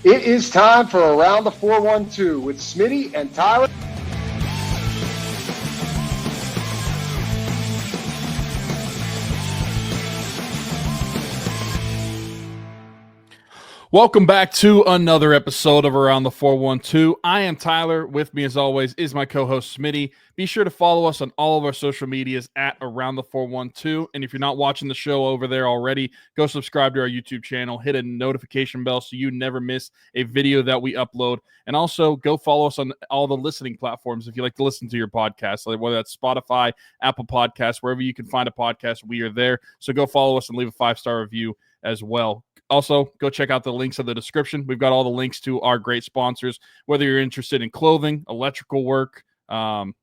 It is time for Around the 412 with Smitty and Tyler. Welcome back to another episode of Around the 412. I am Tyler. With me, as always, is my co-host Smitty. Be sure to follow us on all of our social medias at Around the 412. And if you're not watching the show over there already, go subscribe to our YouTube channel. Hit a notification bell so you never miss a video that we upload. And also, go follow us on all the listening platforms if you like to listen to your podcast, like whether that's Spotify, Apple Podcasts, wherever you can find a podcast, we are there. So go follow us and leave a 5-star review as well. Also, go check out the links in the description. We've got all the links to our great sponsors. Whether you're interested in clothing, electrical work,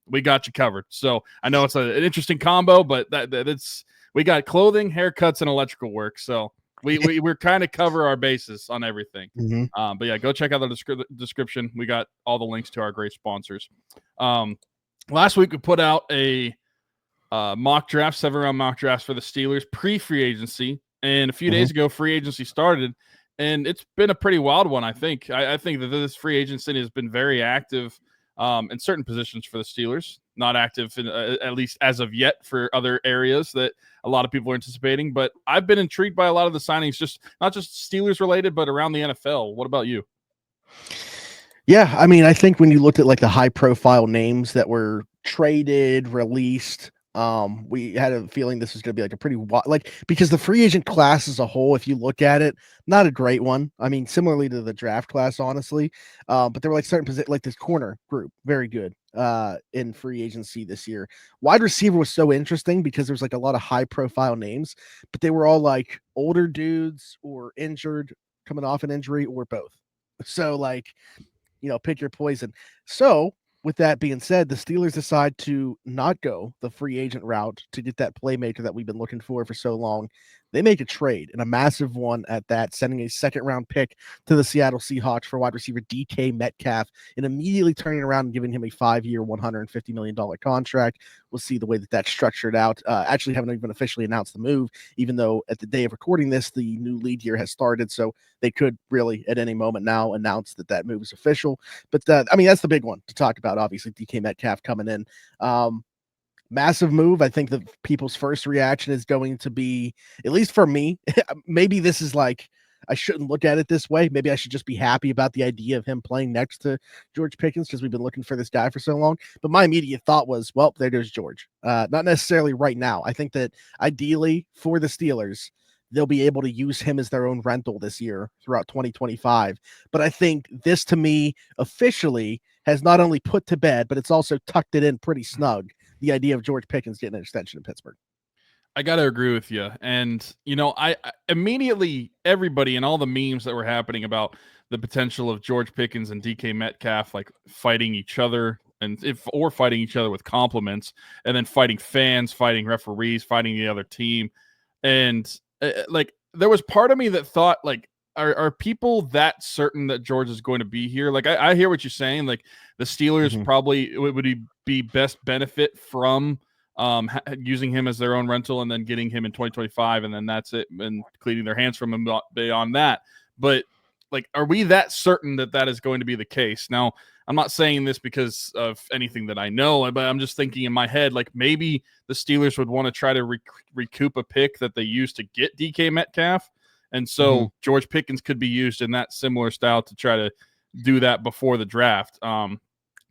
we got you covered. So I know it's an interesting combo, but it's we got clothing, haircuts, and electrical work. So we're kind of cover our bases on everything. Mm-hmm. But yeah, go check out the description. We got all the links to our great sponsors. Last week we put out a mock draft, 7-round mock drafts for the Steelers pre-free agency. And a few days ago, free agency started, and it's been a pretty wild one, I think. I think that this free agency has been very active in certain positions for the Steelers, not active, at least as of yet, for other areas that a lot of people are anticipating. But I've been intrigued by a lot of the signings, just not just Steelers-related, but around the NFL. What about you? Yeah, I mean, I think when you looked at like the high-profile names that were traded, released, we had a feeling this was going to be like a pretty because the free agent class as a whole, if you look at it, not a great one. I mean, similarly to the draft class, honestly. But there were like certain positions, like this corner group, very good in free agency this year. Wide receiver was so interesting because there's like a lot of high profile names, but they were all like older dudes or injured, coming off an injury, or both. So like, pick your poison. So with that being said, the Steelers decide to not go the free agent route to get that playmaker that we've been looking for so long. They make a trade, and a massive one at that, sending a second-round pick to the Seattle Seahawks for wide receiver DK Metcalf, and immediately turning around and giving him a 5-year, $150 million contract. We'll see the way that that's structured out. Actually haven't even officially announced the move, even though at the day of recording this, the new league year has started, so they could really at any moment now announce that move is official. But I mean, that's the big one to talk about, obviously, DK Metcalf coming in. Massive move. I think that people's first reaction is going to be, at least for me, maybe this is like, I shouldn't look at it this way. Maybe I should just be happy about the idea of him playing next to George Pickens because we've been looking for this guy for so long. But my immediate thought was, well, there goes George. Not necessarily right now. I think that ideally for the Steelers, they'll be able to use him as their own rental this year throughout 2025. But I think this, to me, officially has not only put to bed, but it's also tucked it in pretty snug, the idea of George Pickens getting an extension in Pittsburgh. I got to agree with you. And, I immediately, everybody and all the memes that were happening about the potential of George Pickens and DK Metcalf, like fighting each other or fighting each other with compliments, and then fighting fans, fighting referees, fighting the other team. And there was part of me that thought, like, are people that certain that George is going to be here? Like, I hear what you're saying. Like, the Steelers probably would be best benefit from using him as their own rental and then getting him in 2025, and then that's it, and cleaning their hands from him beyond that. But like, are we that certain that is going to be the case? Now, I'm not saying this because of anything that I know, but I'm just thinking in my head, like maybe the Steelers would want to try to recoup a pick that they used to get DK Metcalf. And so George Pickens could be used in that similar style to try to do that before the draft.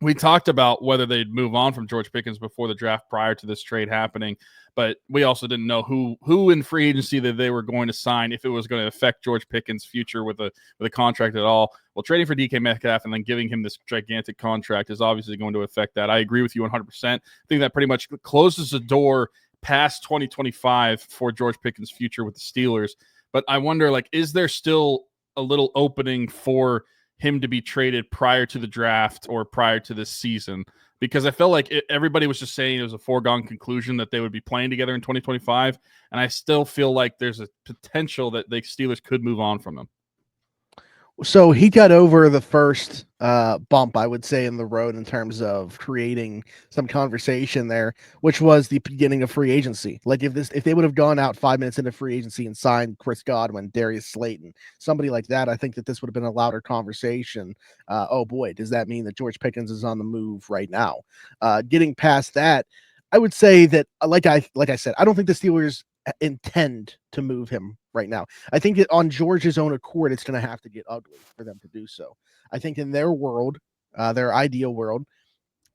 We talked about whether they'd move on from George Pickens before the draft prior to this trade happening, but we also didn't know who in free agency that they were going to sign, if it was going to affect George Pickens' future with a contract at all. Well, trading for DK Metcalf and then giving him this gigantic contract is obviously going to affect that. I agree with you 100%. I think that pretty much closes the door past 2025 for George Pickens' future with the Steelers. But I wonder, like, is there still a little opening for him to be traded prior to the draft or prior to this season? Because I felt like everybody was just saying it was a foregone conclusion that they would be playing together in 2025. And I still feel like there's a potential that the Steelers could move on from him. So he got over the first bump, I would say, in the road in terms of creating some conversation there, which was the beginning of free agency. Like if they would have gone out 5 minutes into free agency and signed Chris Godwin, Darius Slayton, somebody like that, I think that this would have been a louder conversation. Oh boy, does that mean that George Pickens is on the move right now? Getting past that, I would say that, like I said, I don't think the Steelers intend to move him right now. I think that on George's own accord, it's going to have to get ugly for them to do so. I think in their world, their ideal world,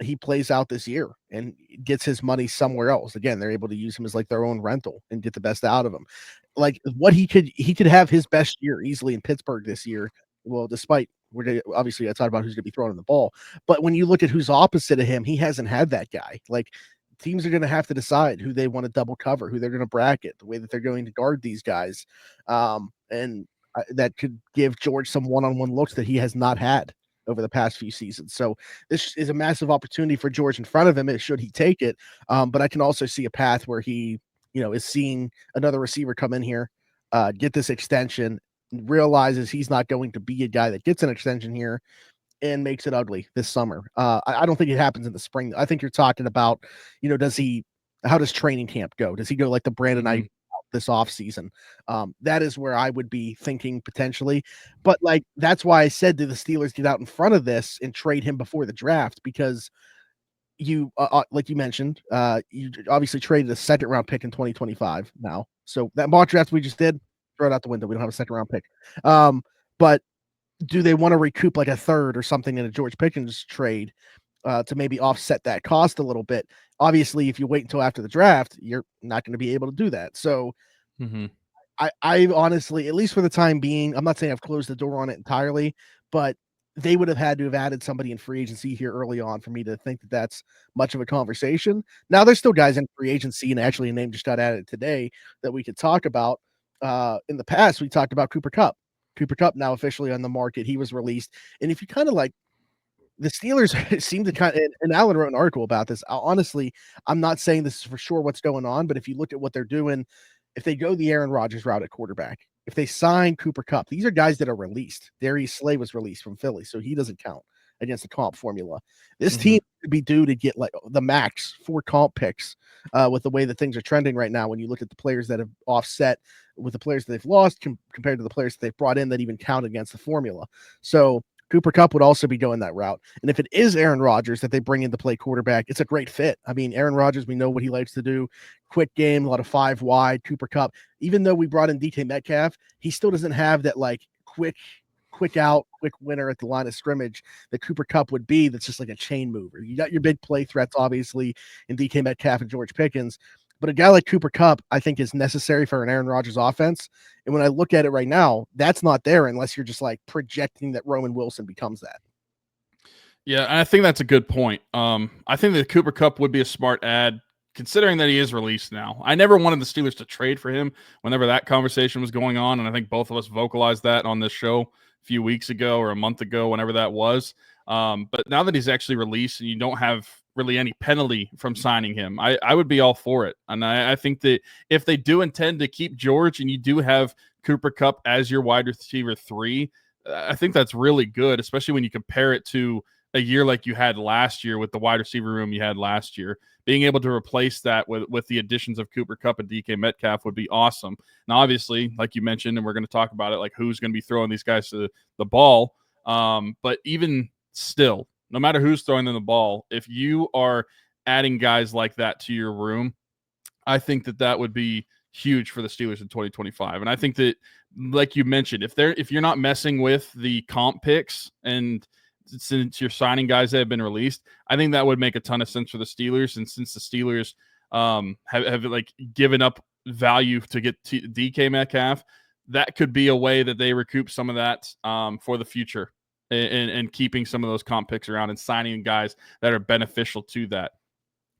he plays out this year and gets his money somewhere else. Again, they're able to use him as like their own rental and get the best out of him. Like what he could have his best year easily in Pittsburgh this year. Well, despite obviously I talked about who's going to be throwing the ball, but when you look at who's opposite of him, he hasn't had that guy. Like teams are going to have to decide who they want to double cover, who they're going to bracket, the way that they're going to guard these guys. And that could give George some one-on-one looks that he has not had over the past few seasons. So this is a massive opportunity for George in front of him, should he take it. But I can also see a path where he, is seeing another receiver come in here, get this extension, realizes he's not going to be a guy that gets an extension here, and makes it ugly this summer. I don't think it happens in the spring. I think you're talking about, how does training camp go? Does he go like the Brandin I this off season? That is where I would be thinking potentially. But like, that's why I said to the Steelers get out in front of this and trade him before the draft, because you, like you mentioned, you obviously traded a second round pick in 2025 now. So that mock draft we just did, throw it out the window. We don't have a second round pick. But do they want to recoup like a third or something in a George Pickens trade to maybe offset that cost a little bit? Obviously, if you wait until after the draft, you're not going to be able to do that. So I honestly, at least for the time being, I'm not saying I've closed the door on it entirely, but they would have had to have added somebody in free agency here early on for me to think that that's much of a conversation. Now, there's still guys in free agency, and actually a name just got added today that we could talk about. In the past, we talked about Cooper Kupp. Cooper Kupp now officially on the market. He was released. And if you kind of like the Steelers seem to kind of, and Alan wrote an article about this. Honestly, I'm not saying this is for sure what's going on, but if you look at what they're doing, if they go the Aaron Rodgers route at quarterback, if they sign Cooper Kupp, these are guys that are released. Darius Slay was released from Philly, so he doesn't count against the comp formula. This team could be due to get like the max 4 comp picks with the way that things are trending right now. When you look at the players that have offset with the players that they've lost compared to the players that they've brought in that even count against the formula. So Cooper Kupp would also be going that route. And if it is Aaron Rodgers that they bring in to play quarterback, it's a great fit. I mean, Aaron Rodgers, we know what he likes to do. Quick game, a lot of 5 wide. Cooper Kupp, even though we brought in DK Metcalf, he still doesn't have that like quick out, quick winner at the line of scrimmage that Cooper Kupp would be. That's just like a chain mover. You got your big play threats, obviously, in DK Metcalf and George Pickens. But a guy like Cooper Kupp, I think, is necessary for an Aaron Rodgers offense. And when I look at it right now, that's not there unless you're just like projecting that Roman Wilson becomes that. Yeah, and I think that's a good point. I think that Cooper Kupp would be a smart ad, considering that he is released now. I never wanted the Steelers to trade for him whenever that conversation was going on, and I think both of us vocalized that on this show a few weeks ago or a month ago, whenever that was. But now that he's actually released and you don't have really any penalty from signing him, I would be all for it. And I think that if they do intend to keep George and you do have Cooper Kupp as your wide receiver 3, I think that's really good, especially when you compare it to a year like you had last year with the wide receiver room you had last year. Being able to replace that with the additions of Cooper Kupp and DK Metcalf would be awesome. Now, obviously, like you mentioned, and we're going to talk about it, like who's going to be throwing these guys to the ball. But even still, no matter who's throwing them the ball, if you are adding guys like that to your room, I think that would be huge for the Steelers in 2025. And I think that, like you mentioned, if you're not messing with the comp picks and since you're signing guys that have been released, I think that would make a ton of sense for the Steelers. And since the Steelers have like given up value to get DK Metcalf, that could be a way that they recoup some of that for the future and keeping some of those comp picks around and signing guys that are beneficial to that.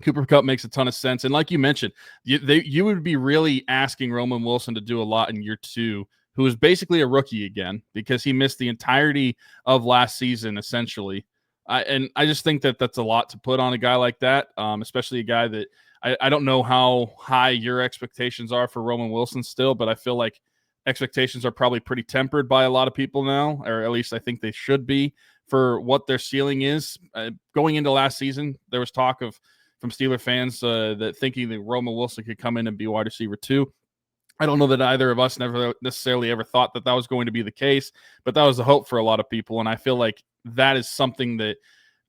Cooper Kupp makes a ton of sense. And like you mentioned, you would be really asking Roman Wilson to do a lot in year 2, who is basically a rookie again because he missed the entirety of last season, essentially. And I just think that that's a lot to put on a guy like that, especially a guy that I don't know how high your expectations are for Roman Wilson still, but I feel like expectations are probably pretty tempered by a lot of people now, or at least I think they should be for what their ceiling is. Going into last season, there was talk from Steeler fans that thinking that Roman Wilson could come in and be wide receiver 2. I don't know that either of us never necessarily ever thought that was going to be the case, but that was the hope for a lot of people. And I feel like that is something that,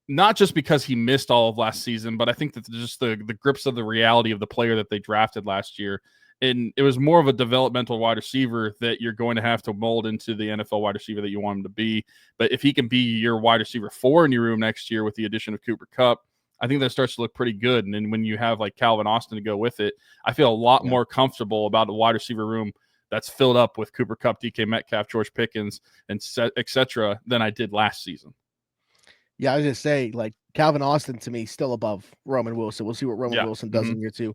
not just because he missed all of last season, but I think that just the grips of the reality of the player that they drafted last year. And it was more of a developmental wide receiver that you're going to have to mold into the NFL wide receiver that you want him to be. But if he can be your wide receiver 4 in your room next year with the addition of Cooper Kupp, I think that starts to look pretty good. And then when you have like Calvin Austin to go with it, I feel a lot more comfortable about a wide receiver room that's filled up with Cooper Kupp, DK Metcalf, George Pickens, and et cetera than I did last season. Yeah, I was just say, like, Calvin Austin to me still above Roman Wilson. We'll see what Roman Wilson does in year 2.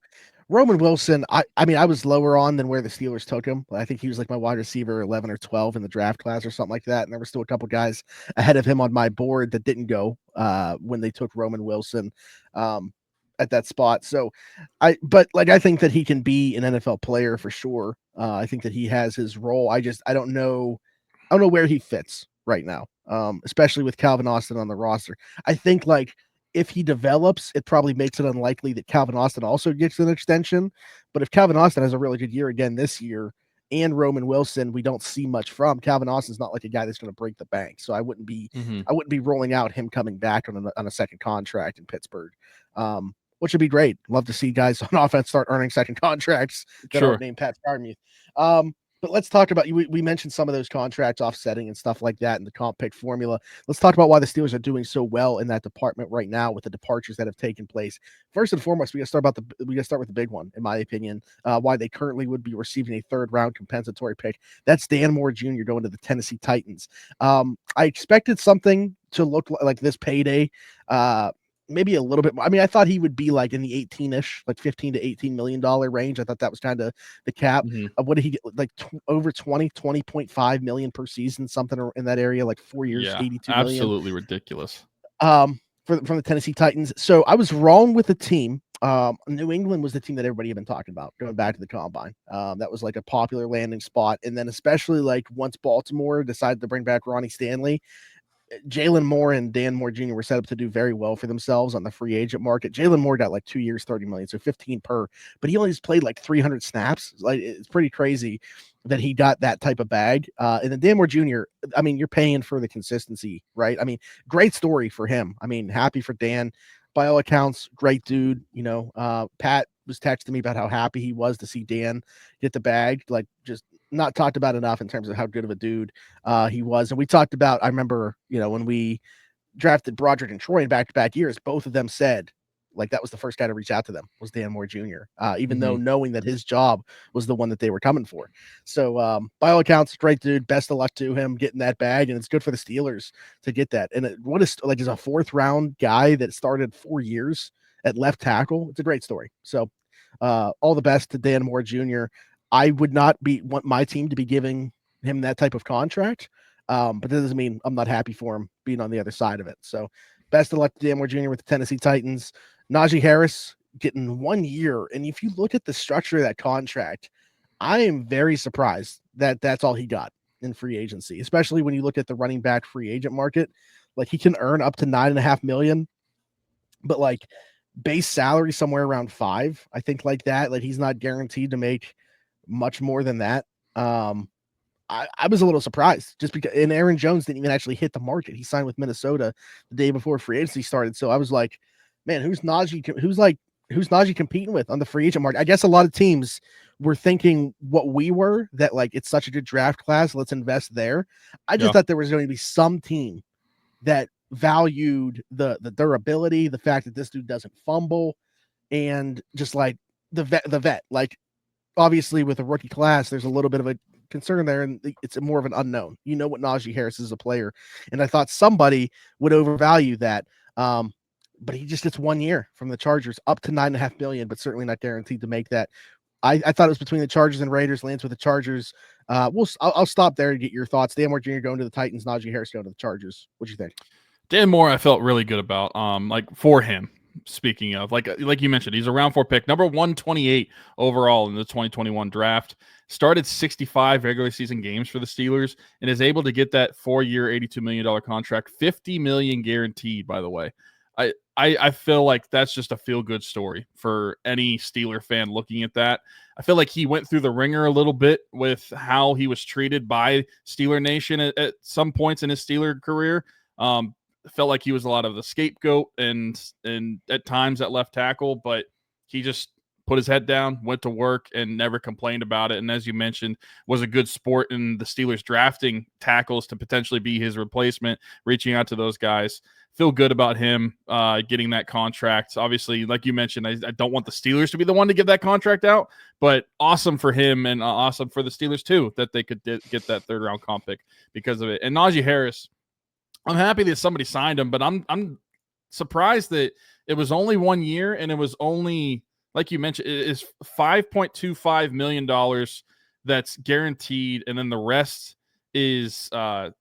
Roman Wilson, I mean, I was lower on than where the Steelers took him. I think he was like my wide receiver 11 or 12 in the draft class or something like that. And there were still a couple guys ahead of him on my board that didn't go when they took Roman Wilson at that spot. So I think that he can be an NFL player for sure. I think that he has his role. I don't know where he fits right now, especially with Calvin Austin on the roster. I think like if he develops, it probably makes it unlikely that Calvin Austin also gets an extension. But if Calvin Austin has a really good year again this year, and Roman Wilson, we don't see much from, Calvin Austin's not like a guy that's going to break the bank. So I wouldn't be rolling out him coming back on a second contract in Pittsburgh, which would be great. Love to see guys on offense start earning second contracts that aren't named Pat Freiermuth. But let's talk about, we mentioned some of those contracts offsetting and stuff like that in the comp pick formula. Let's talk about why the Steelers are doing so well in that department right now with the departures that have taken place. First and foremost, we got to start with the big one, in my opinion, why they currently would be receiving a 3rd round compensatory pick. That's Dan Moore Jr. going to the Tennessee Titans. I expected something to look like this payday, maybe a little bit more. I mean, I thought he would be like in the 18-ish, like $15 to $18 million range. I thought that was kind of the cap. What did he get? Like over 20.5 million per season, something in that area, like 4 years, 82 million. Absolutely ridiculous. From the Tennessee Titans. So I was wrong with the team. New England was the team that everybody had been talking about going back to the combine. That was like a popular landing spot. And then especially like once Baltimore decided to bring back Ronnie Stanley, Jalen Moore and Dan Moore Jr. were set up to do very well for themselves on the free agent market. Jalen Moore got like 2 years, 30 million, so 15 per, but he only just played like 300 snaps. Like, it's pretty crazy that he got that type of bag. And then Dan Moore Jr., I mean, you're paying for the consistency, right? I mean, great story for him. I mean, happy for Dan. By all accounts, great dude. You know, Pat was texting me about how happy he was to see Dan get the bag. Like, just not talked about enough in terms of how good of a dude he was. And we talked about, I remember, you know, when we drafted Broderick and Troy in back-to-back years, both of them said, like, that was the first guy to reach out to them was Dan Moore Jr., even though knowing that his job was the one that they were coming for. So by all accounts, great dude. Best of luck to him getting that bag. And it's good for the Steelers to get that. And what is like, is a 4th round guy that started 4 years at left tackle. It's a great story. So all the best to Dan Moore Jr. I would not want my team to be giving him that type of contract. But that doesn't mean I'm not happy for him being on the other side of it. So best of luck to Dan Moore Jr. with the Tennessee Titans. Najee Harris getting 1 year. And if you look at the structure of that contract, I am very surprised that that's all he got in free agency, especially when you look at the running back free agent market. Like, he can earn up to $9.5 million, but like base salary somewhere around 5, I think, like that. Like, he's not guaranteed to make much more than that. I was a little surprised just because, and Aaron Jones didn't even actually hit the market. He signed with Minnesota the day before free agency started. So I was like, man, who's Najee competing with on the free agent market? I guess a lot of teams were thinking what we were, that like, it's such a good draft class, let's invest there. I just thought there was going to be some team that valued the durability, the fact that this dude doesn't fumble, and just like the vet. Like, obviously with a rookie class, there's a little bit of a concern there, and it's more of an unknown. You know what Najee Harris is a player, and I thought somebody would overvalue that. But he just gets 1 year from the Chargers, up to $9.5 million, but certainly not guaranteed to make that. I thought it was between the Chargers and Raiders. Lands with the Chargers. I'll stop there to get your thoughts. Dan Moore Jr. going to the Titans, Najee Harris going to the Chargers. What do you think? Dan Moore, I felt really good about, like, for him. Speaking of, like you mentioned, he's a round 4 pick, number 128 overall in the 2021 draft. Started 65 regular season games for the Steelers and is able to get that 4-year, $82 million contract, $50 million guaranteed. By the way, I feel like that's just a feel good story for any Steeler fan looking at that. I feel like he went through the ringer a little bit with how he was treated by Steeler Nation at some points in his Steeler career. Felt like he was a lot of the scapegoat and at times at left tackle, but he just put his head down, went to work, and never complained about it. And as you mentioned, was a good sport in the Steelers drafting tackles to potentially be his replacement, reaching out to those guys. Feel good about him getting that contract. Obviously, like you mentioned, I don't want the Steelers to be the one to give that contract out, but awesome for him and awesome for the Steelers too that they could get that 3rd round comp pick because of it. And Najee Harris, I'm happy that somebody signed him, but I'm surprised that it was only 1 year and it was only, like you mentioned, it is $5.25 million that's guaranteed, and then the rest is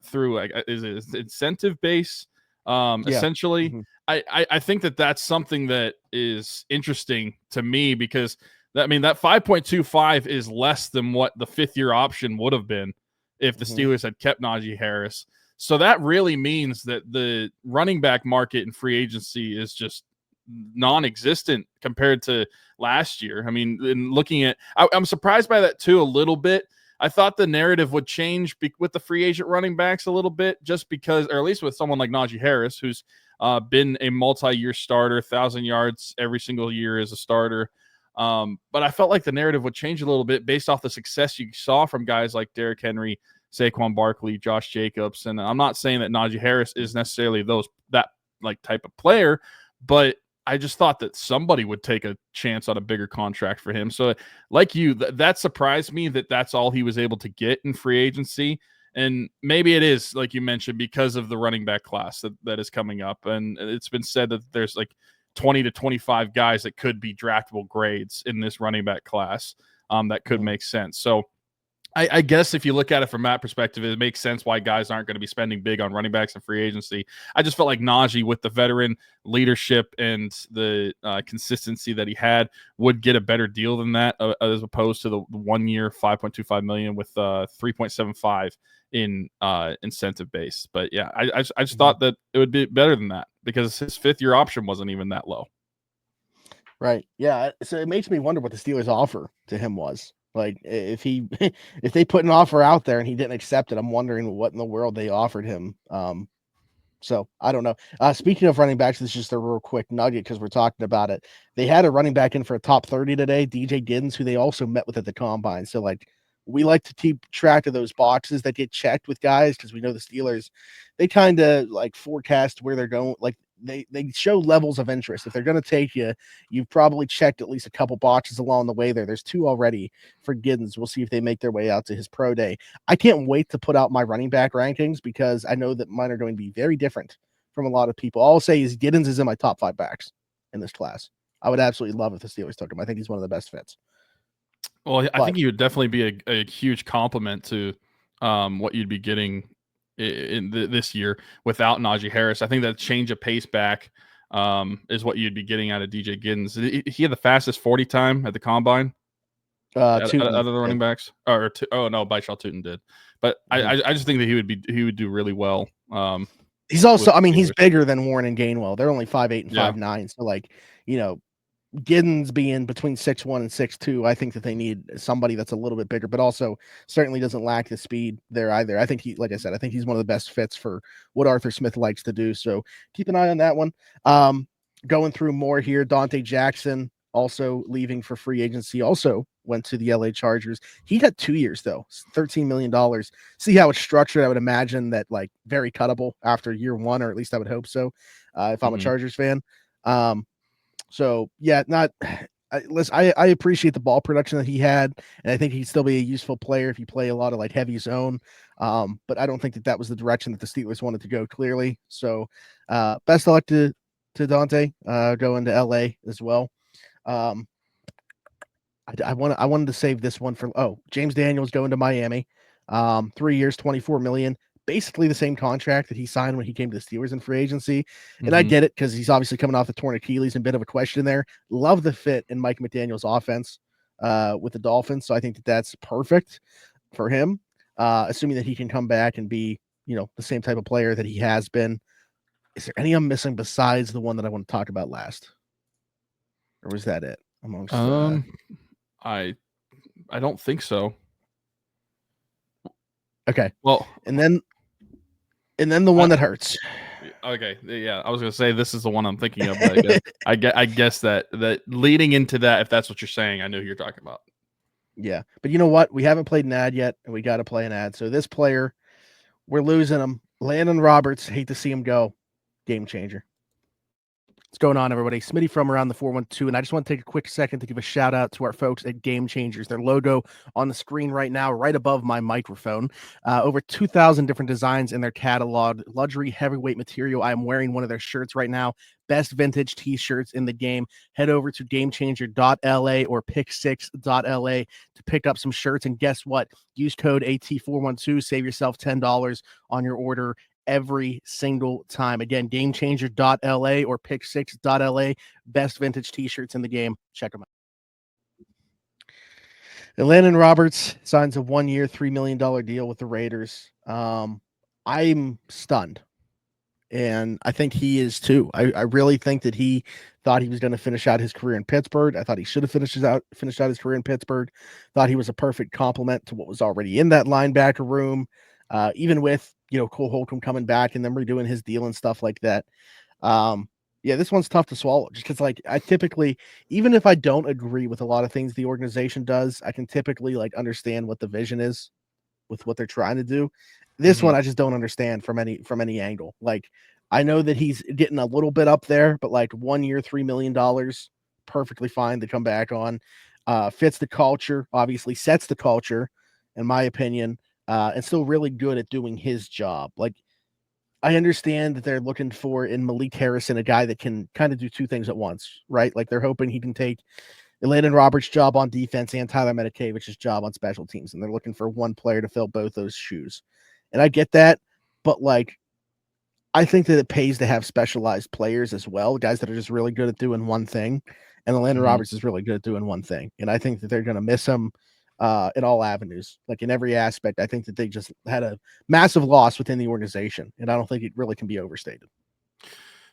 through is incentive base. Essentially, Mhm. I think that's something that is interesting to me because that 5.25 is less than what the 5th year option would have been if the Steelers had kept Najee Harris. So that really means that the running back market in free agency is just non-existent compared to last year. I mean, in looking at, I'm surprised by that too a little bit. I thought the narrative would change with the free agent running backs a little bit, just because, or at least with someone like Najee Harris, who's been a multi-year starter, 1,000 yards every single year as a starter. But I felt like the narrative would change a little bit based off the success you saw from guys like Derrick Henry, Saquon Barkley, Josh Jacobs. And I'm not saying that Najee Harris is necessarily that like type of player, but I just thought that somebody would take a chance on a bigger contract for him. So like you, that surprised me that that's all he was able to get in free agency. And maybe it is, like you mentioned, because of the running back class that is coming up. And it's been said that there's like 20 to 25 guys that could be draftable grades in this running back class that could make sense. So I guess if you look at it from that perspective, it makes sense why guys aren't going to be spending big on running backs in free agency. I just felt like Najee, with the veteran leadership and the consistency that he had, would get a better deal than that, as opposed to the 1 year $5.25 million with 3.75 in incentive base. But yeah, I just thought that it would be better than that because his 5th year option wasn't even that low. Right. Yeah. So it makes me wonder what the Steelers' offer to him was. Like if if they put an offer out there and he didn't accept it, I'm wondering what in the world they offered him. So I don't know. Speaking of running backs, this is just a real quick nugget because we're talking about it. They had a running back in for a top 30 today, DJ Giddens, who they also met with at the combine. So like we like to keep track of those boxes that get checked with guys because we know the Steelers, they kind of like forecast where they're going. Like they show levels of interest. If they're going to take you, you've probably checked at least a couple boxes along the way there. There's 2 already for Giddens. We'll see if they make their way out to his pro day. I can't wait to put out my running back rankings because I know that mine are going to be very different from a lot of people. All I'll say is Giddens is in my top 5 backs in this class. I would absolutely love if the Steelers took him. I think he's one of the best fits. Well, I think he would definitely be a huge compliment to what you'd be getting in this year without Najee Harris. I think that change of pace back is what you'd be getting out of DJ Giddens. He had the fastest 40 time at the combine. Out of the running backs, oh no, Byshal Tootin did, but I just think that he would do really well. He's also, I mean, he's bigger than Warren and Gainwell. They're only 5'8" and 5'9", so like, you know, Giddens being between 6'1" and 6'2", I think that they need somebody that's a little bit bigger, but also certainly doesn't lack the speed there either. I think like I said, I think he's one of the best fits for what Arthur Smith likes to do. So keep an eye on that one. Going through more here, Donte Jackson also leaving for free agency, also went to the LA Chargers. He had 2 years though, $13 million. See how it's structured. I would imagine that like very cuttable after year 1, or at least I would hope so. If I'm a Chargers fan. So yeah, I appreciate the ball production that he had, and I think he'd still be a useful player if you play a lot of like heavy zone. But I don't think that was the direction that the Steelers wanted to go clearly. So best of luck to Donte going to LA as well. I wanted to save this one for James Daniels going to Miami. 3 years, $24 million. basically the same contract that he signed when he came to the Steelers in free agency. And I get it because he's obviously coming off the torn Achilles and a bit of a question there. Love the fit in Mike McDaniel's offense with the Dolphins. So I think that that's perfect for him, assuming that he can come back and be, the same type of player that he has been. Is there any I'm missing besides the one that I want to talk about last? Or was that it? Amongst I don't think so. Okay. Well, and then the one that hurts. Okay, yeah, I was gonna say this is the one I'm thinking of. But I guess that leading into that, if that's what you're saying, I know who you're talking about. Yeah, but you know what? We haven't played an ad yet, and we got to play an ad. So this player, we're losing him. Elandon Roberts, hate to see him go. Game changer. What's going on, everybody? Smitty from around the 412, and I just want to take a quick second to give a shout out to our folks at Game Changers. Their logo on the screen right now, right above my microphone. Over 2,000 different designs in their catalog. Luxury heavyweight material. I am wearing one of their shirts right now. Best vintage t-shirts in the game. Head over to gamechanger.la or pick6.la to pick up some shirts. And guess what? Use code AT412. Save yourself $10 on your order every single time. Again, gamechanger.la or pick6.la. Best vintage t-shirts in the game. Check them out. Elandon Roberts signs a 1-year, $3 million deal with the Raiders. I'm stunned. And I think he is too. I really think that he thought he was going to finish out his career in Pittsburgh. I thought he should have finished out his career in Pittsburgh. Thought he was a perfect complement to what was already in that linebacker room. Even with, Cole Holcomb coming back and then redoing his deal and stuff like that. Yeah, this one's tough to swallow just because, I typically, even if I don't agree with a lot of things the organization does, I can typically, understand what the vision is with what they're trying to do. This one, I just don't understand from any angle. I know that he's getting a little bit up there, but 1 year, $3 million, perfectly fine to come back on. Fits the culture, obviously sets the culture, in my opinion. And still really good at doing his job. I understand that they're looking for in Malik Harrison a guy that can kind of do two things at once, right? They're hoping he can take Elandon Roberts' job on defense and Tyler Medikavich's job on special teams, and they're looking for one player to fill both those shoes. And I get that, but I think that it pays to have specialized players as well, guys that are just really good at doing one thing. And Elandon Roberts is really good at doing one thing, and I think that they're going to miss him. In all avenues, in every aspect. I think that they just had a massive loss within the organization, and I don't think it really can be overstated.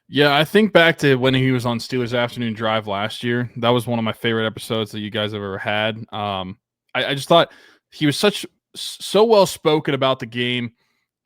Yeah, I think back to when he was on Steelers Afternoon Drive last year. That was one of my favorite episodes that you guys have ever had. I just thought he was so well spoken about the game,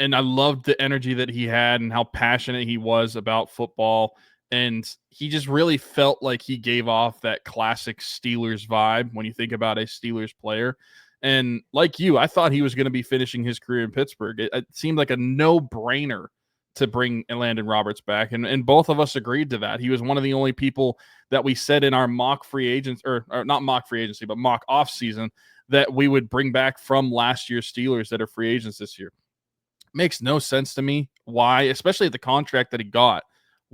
and I loved the energy that he had and how passionate he was about football. And he just really felt like he gave off that classic Steelers vibe when you think about a Steelers player. And like you, I thought he was going to be finishing his career in Pittsburgh. It seemed like a no-brainer to bring Elandon Roberts back. And both of us agreed to that. He was one of the only people that we said in our mock free agents, or not mock free agency, but mock off season, that we would bring back from last year's Steelers that are free agents this year. Makes no sense to me why, especially at the contract that he got,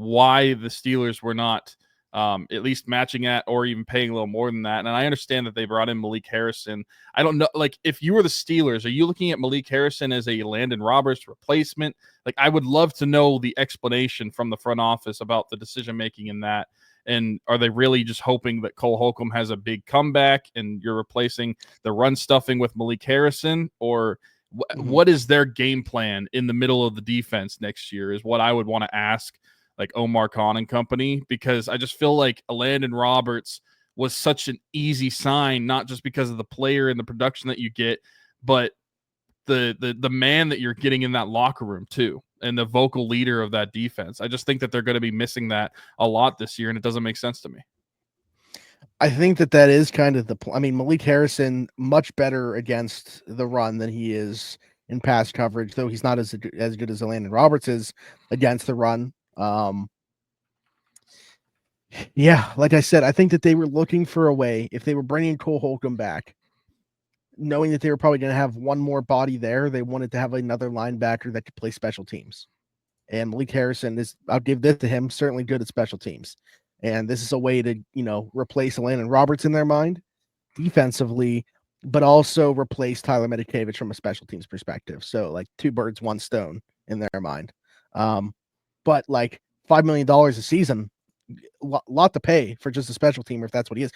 why the Steelers were not at least matching at or even paying a little more than that. And I understand that they brought in Malik Harrison. I don't know, if you were the Steelers, are you looking at Malik Harrison as a Elandon Roberts replacement? I would love to know the explanation from the front office about the decision-making in that. And are they really just hoping that Cole Holcomb has a big comeback and you're replacing the run stuffing with Malik Harrison? Or what is their game plan in the middle of the defense next year is what I would want to ask Omar Khan and company, because I just feel like Elandon Roberts was such an easy sign, not just because of the player and the production that you get, but the man that you're getting in that locker room too, and the vocal leader of that defense. I just think that they're going to be missing that a lot this year, and it doesn't make sense to me. I think that is kind of Malik Harrison much better against the run than he is in pass coverage, though he's not as good as Elandon Roberts is against the run. Yeah, like I said, I think that they were looking for a way, if they were bringing Cole Holcomb back, knowing that they were probably going to have one more body there, they wanted to have another linebacker that could play special teams. And Malik Harrison is, I'll give this to him, certainly good at special teams. And this is a way to, replace Elandon Roberts in their mind. Defensively, but also replace Tyler Medikevich from a special teams perspective. So like 2 birds, 1 stone in their mind. But like $5 million a season, lot to pay for just a special teamer if that's what he is.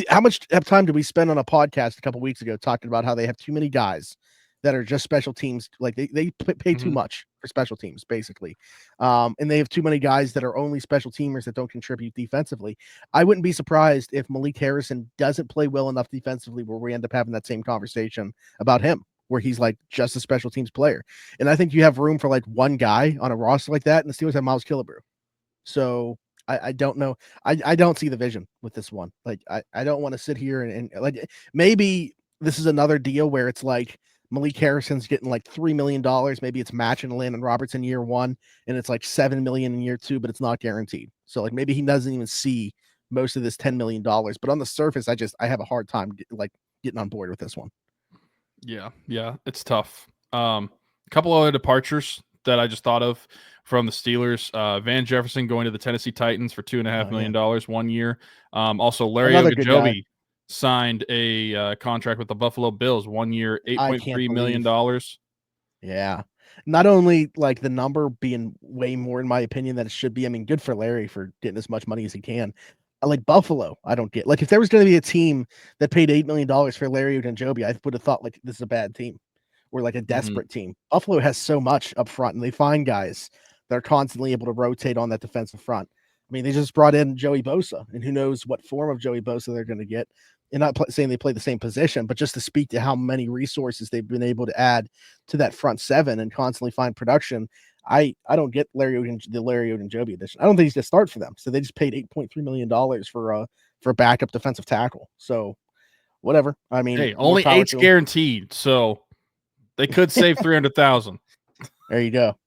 How much time did we spend on a podcast a couple weeks ago talking about how they have too many guys that are just special teams? Like they pay too much for special teams, basically. And they have too many guys that are only special teamers that don't contribute defensively. I wouldn't be surprised if Malik Harrison doesn't play well enough defensively where we end up having that same conversation about him, where he's like just a special teams player. And I think you have room for like 1 guy on a roster like that, and the Steelers have Miles Killebrew. So I don't know. I don't see the vision with this one. Like, I don't want to sit here and like, maybe this is another deal where it's like Malik Harrison's getting like $3 million. Maybe it's matching Elandon Roberts in year 1, and it's like $7 million in year 2, but it's not guaranteed. So like maybe he doesn't even see most of this $10 million. But on the surface, I have a hard time getting on board with this one. Yeah, it's tough. A couple other departures that I just thought of from the Steelers. Van Jefferson going to the Tennessee Titans for $2.5 million 1 year. Also, Larry Ogunjobi signed a contract with the Buffalo Bills 1 year, $8.3 million. Yeah. Not only like the number being way more, in my opinion, than it should be. I mean, good for Larry for getting as much money as he can. Like Buffalo, I don't get. Like, if there was going to be a team that paid $8 million for Larry Ogunjobi, I would have thought like this is a bad team. Or like a desperate team. Buffalo has so much up front, and they find guys that are constantly able to rotate on that defensive front. I mean, they just brought in Joey Bosa, and who knows what form of Joey Bosa they're going to get. And not saying they play the same position, but just to speak to how many resources they've been able to add to that front 7 and constantly find production. I don't get the Larry Ogunjobi edition. I don't think he's going to start for them. So they just paid $8.3 million for a backup defensive tackle. So whatever. I mean, hey, only 8's guaranteed. So they could save 300,000. There you go.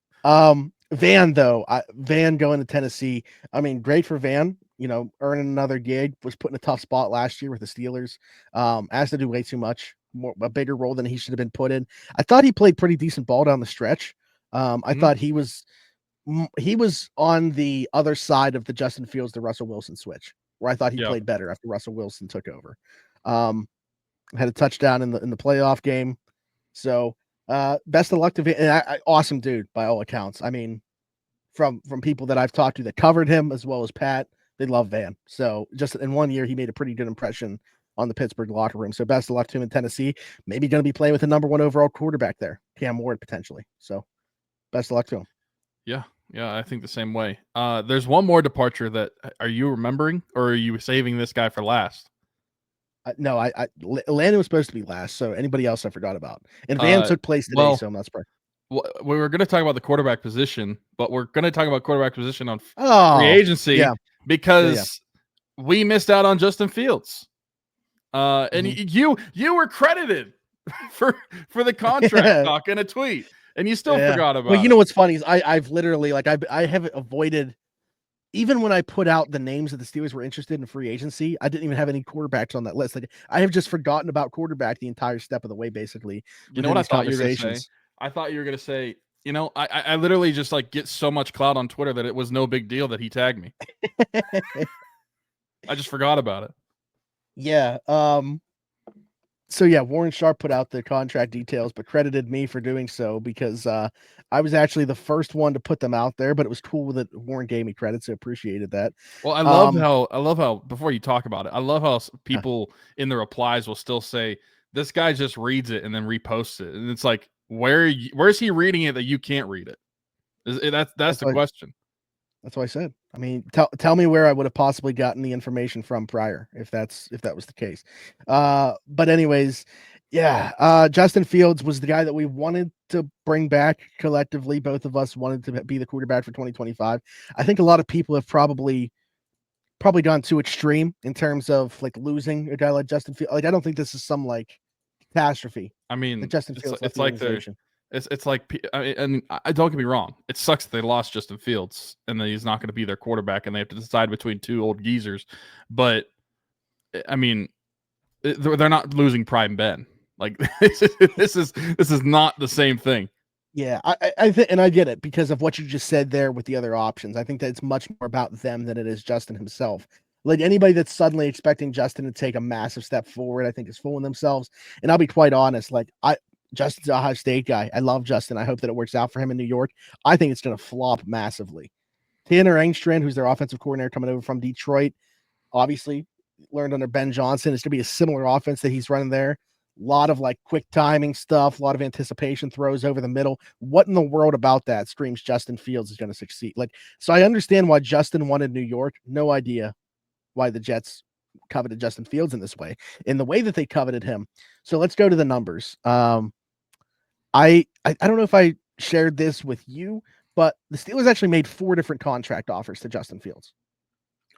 Van going to Tennessee. I mean, great for Van. You know, earning another gig, was put in a tough spot last year with the Steelers. Asked to do way too much, a bigger role than he should have been put in. I thought he played pretty decent ball down the stretch. I thought he was on the other side of the Justin Fields to Russell Wilson switch, where I thought he played better after Russell Wilson took over. Had a touchdown in the playoff game. So best of luck to Van. Awesome dude by all accounts. I mean, from people that I've talked to that covered him as well as Pat, they love Van. So just in 1 year, he made a pretty good impression on the Pittsburgh locker room. So best of luck to him in Tennessee. Maybe going to be playing with the number 1 overall quarterback there, Cam Ward potentially. So best of luck to him. Yeah, I think the same way. There's one more departure that are you remembering, or are you saving this guy for last? No, Elandon was supposed to be last, so anybody else I forgot about. And Van took place today, so I'm not surprised. Well, we were going to talk about the quarterback position, but we're going to talk about quarterback position on free agency because we missed out on Justin Fields. And you were credited for the contract talk in a tweet, and you still forgot about it. Well, you know what's funny is I've literally I have avoided. Even when I put out the names that the Steelers were interested in free agency, I didn't even have any quarterbacks on that list. Like, I have just forgotten about quarterback the entire step of the way, basically. You know what I thought you were going to say? I thought you were going to say, you know, I literally just like get so much clout on Twitter that it was no big deal that he tagged me. I just forgot about it. Yeah. So yeah, Warren Sharp put out the contract details, but credited me for doing so because I was actually the first one to put them out there. But it was cool that Warren gave me credit, so appreciated that. Well, I love how before you talk about it, I love how people in the replies will still say this guy just reads it and then reposts it, and it's like where's he reading it that you can't read it? That's the question. That's what I said. I mean, tell me where I would have possibly gotten the information from prior, if that was the case. But anyways, Justin Fields was the guy that we wanted to bring back collectively. Both of us wanted to be the quarterback for 2025. I think a lot of people have probably gone too extreme in terms of like losing a guy like Justin Fields. Like, I don't think this is some like catastrophe. I mean, Justin Fields. It's like It's like, and don't get me wrong, it sucks that they lost Justin Fields and that he's not going to be their quarterback and they have to decide between 2 old geezers. But I mean, they're not losing Prime Ben. Like this is not the same thing. Yeah, I think, and I get it because of what you just said there with the other options. I think that it's much more about them than it is Justin himself. Like anybody that's suddenly expecting Justin to take a massive step forward, I think is fooling themselves. And I'll be quite honest, like Justin's a Ohio State guy. I love Justin. I hope that it works out for him in New York. I think it's going to flop massively. Tanner Engstrand, who's their offensive coordinator coming over from Detroit, obviously learned under Ben Johnson. It's going to be a similar offense that he's running there. A lot of like quick timing stuff, a lot of anticipation throws over the middle. What in the world about that screams Justin Fields is going to succeed? Like, so I understand why Justin wanted New York. No idea why the Jets coveted Justin Fields in this way, in the way that they coveted him. So let's go to the numbers. I don't know if I shared this with you, but the Steelers actually made 4 different contract offers to Justin Fields.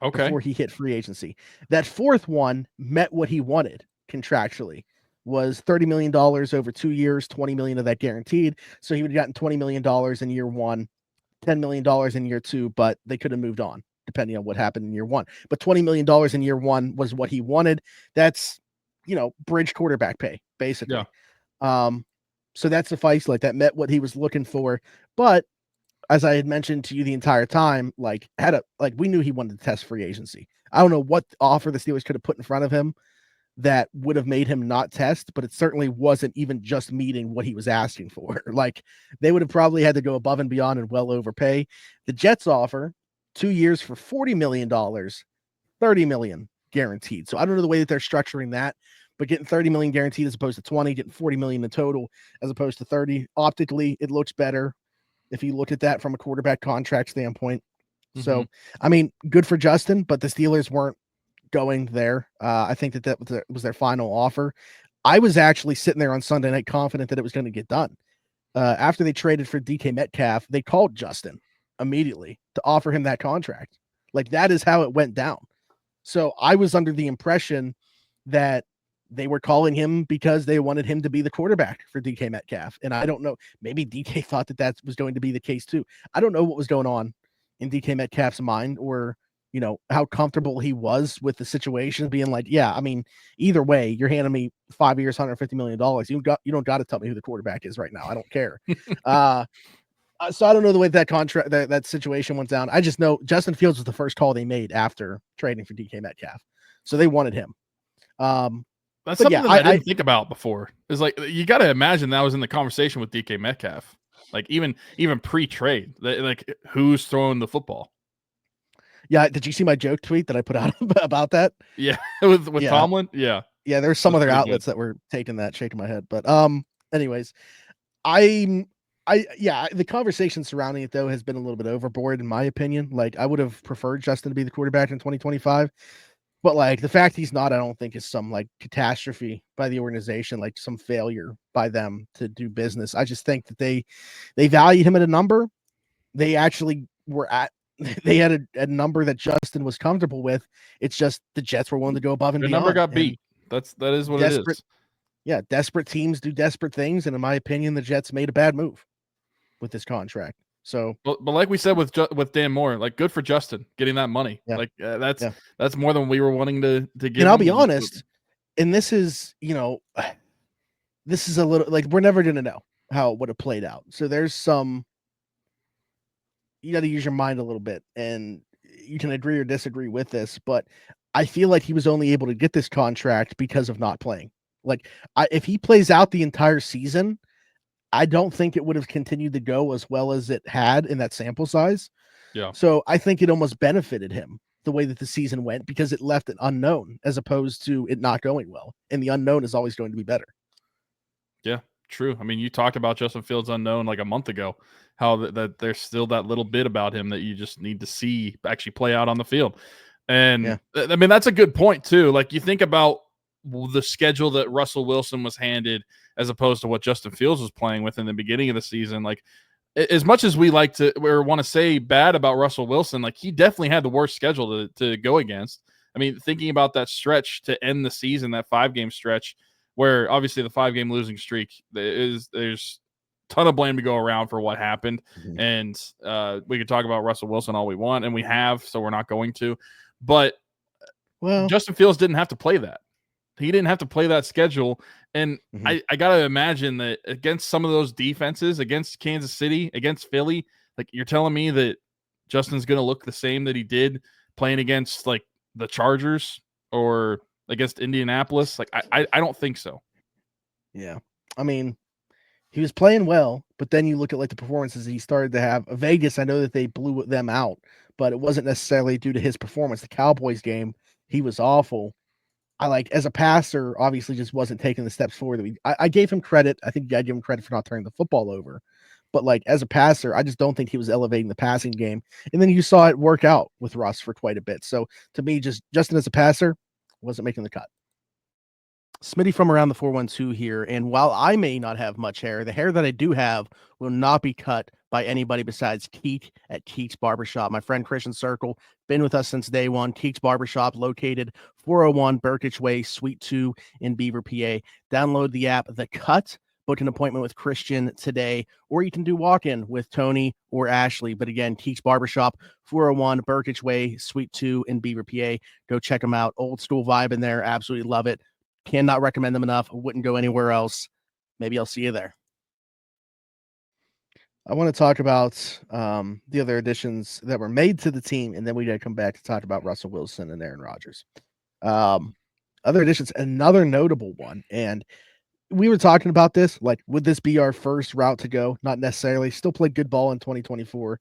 Okay. Before he hit free agency. That 4th one met what he wanted contractually, was $30 million over 2 years, $20 million of that guaranteed. So he would have gotten $20 million in year 1, $10 million in year 2, but they could have moved on depending on what happened in year 1. But $20 million in year 1 was what he wanted. That's, bridge quarterback pay, basically. Yeah. So that sufficed. Like that met what he was looking for. But as I had mentioned to you the entire time, we knew he wanted to test free agency. I don't know what offer the Steelers could have put in front of him that would have made him not test, but it certainly wasn't even just meeting what he was asking for. Like they would have probably had to go above and beyond and well overpay. The Jets offer 2 years for $40 million, $30 million guaranteed. So I don't know the way that they're structuring that, but getting $30 million guaranteed as opposed to 20, getting $40 million in total as opposed to 30, optically, it looks better if you look at that from a quarterback contract standpoint. Mm-hmm. So, I mean, good for Justin, but the Steelers weren't going there. I think that was their final offer. I was actually sitting there on Sunday night confident that it was going to get done. After they traded for DK Metcalf, they called Justin immediately to offer him that contract. Like that is how it went down. So I was under the impression that they were calling him because they wanted him to be the quarterback for DK Metcalf. And I don't know, maybe DK thought that was going to be the case too. I don't know what was going on in DK Metcalf's mind, or, how comfortable he was with the situation, being like, yeah, I mean, either way, you're handing me 5 years, $150 million. You don't got to tell me who the quarterback is right now. I don't care. So I don't know the way that contract, that situation went down. I just know Justin Fields was the first call they made after trading for DK Metcalf. So they wanted him. That's something that I didn't think about before. Is like, you got to imagine that was in the conversation with DK Metcalf. Like even pre-trade, like who's throwing the football? Yeah. Did you see my joke tweet that I put out about that? Yeah. with Tomlin. Yeah. Yeah. There's some other outlets that were taking that, shaking my head. But anyways, the conversation surrounding it though has been a little bit overboard in my opinion. Like I would have preferred Justin to be the quarterback in 2025. But like the fact he's not, I don't think is some like catastrophe by the organization, like some failure by them to do business. I just think that they valued him at a number. They actually they had a number that Justin was comfortable with. It's just the Jets were willing to go above and beyond. The number got beat. That is what it is. Yeah, desperate teams do desperate things, and in my opinion, the Jets made a bad move with this contract. So, but like we said with Dan Moore, like good for Justin getting that money. Yeah. Like that's more than we were wanting to get. And I'll be honest, and this is this is a little like we're never gonna know how it would have played out. So there's some, you got to use your mind a little bit, and you can agree or disagree with this, but I feel like he was only able to get this contract because of not playing. Like if he plays out the entire season, I don't think it would have continued to go as well as it had in that sample size. Yeah. So I think it almost benefited him the way that the season went because it left it unknown as opposed to it not going well. And the unknown is always going to be better. Yeah, true. I mean, you talked about Justin Fields unknown like a month ago, how that there's still that little bit about him that you just need to see actually play out on the field. And I mean, that's a good point too. Like you think about the schedule that Russell Wilson was handed as opposed to what Justin Fields was playing with in the beginning of the season. Like as much as we like to or want to say bad about Russell Wilson, like he definitely had the worst schedule to go against. I mean, thinking about that stretch to end the season, that 5-game stretch where obviously the 5-game losing streak there's a ton of blame to go around for what happened. Mm-hmm. And we could talk about Russell Wilson all we want, and we have, so we're not going to, but Justin Fields didn't have to play that. He didn't have to play that schedule. And I got to imagine that against some of those defenses, against Kansas City, against Philly, like you're telling me that Justin's going to look the same that he did playing against like the Chargers or against Indianapolis? Like, I don't think so. Yeah. I mean, he was playing well, but then you look at like the performances he started to have. Vegas, I know that they blew them out, but it wasn't necessarily due to his performance. The Cowboys game, he was awful. I like as a passer, obviously just wasn't taking the steps forward. I gave him credit. I think I give him credit for not turning the football over. But like as a passer, I just don't think he was elevating the passing game. And then you saw it work out with Russ for quite a bit. So to me, Justin as a passer wasn't making the cut. Smitty from around the 412 here. And while I may not have much hair, the hair that I do have will not be cut by anybody besides Keek at Keek's Barbershop. My friend Christian Circle, been with us since day one. Keek's Barbershop, located 401 Burkitch Way, Suite 2 in Beaver, PA. Download the app, The Cut. Book an appointment with Christian today, or you can do walk-in with Tony or Ashley. But again, Keek's Barbershop, 401 Burkitch Way, Suite 2 in Beaver, PA. Go check them out. Old school vibe in there. Absolutely love it. Cannot recommend them enough. Wouldn't go anywhere else. Maybe I'll see you there. I want to talk about the other additions that were made to the team, and then we got to come back to talk about Russell Wilson and Aaron Rodgers. Other additions, another notable one, and we were talking about this, like, would this be our first route to go? Not necessarily. Still played good ball in 2024,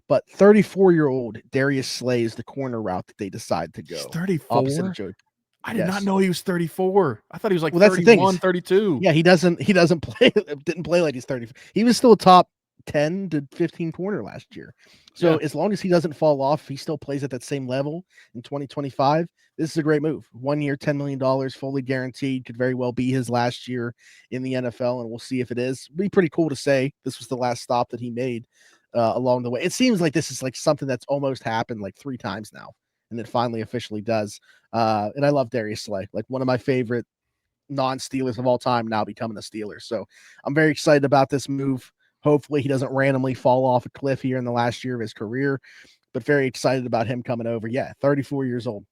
but 34-year-old Darius Slay is the corner route that they decide to go. He's 34? I did not know he was 34. I thought he was like 31, 32. Yeah, he doesn't play, didn't play like he's 30. He was still a top 10 to 15 corner last year. So as long as he doesn't fall off, he still plays at that same level in 2025. This is a great move. 1 year, $10 million, fully guaranteed. Could very well be his last year in the NFL, and we'll see if it is. It'd be pretty cool to say this was the last stop that he made along the way. It seems like this is like something that's almost happened like 3 times now, and it finally officially does. And I love Darius Slay, like one of my favorite non-Steelers of all time, now becoming a Steeler. So I'm very excited about this move. Hopefully he doesn't randomly fall off a cliff here in the last year of his career, but very excited about him coming over. Yeah, 34 years old.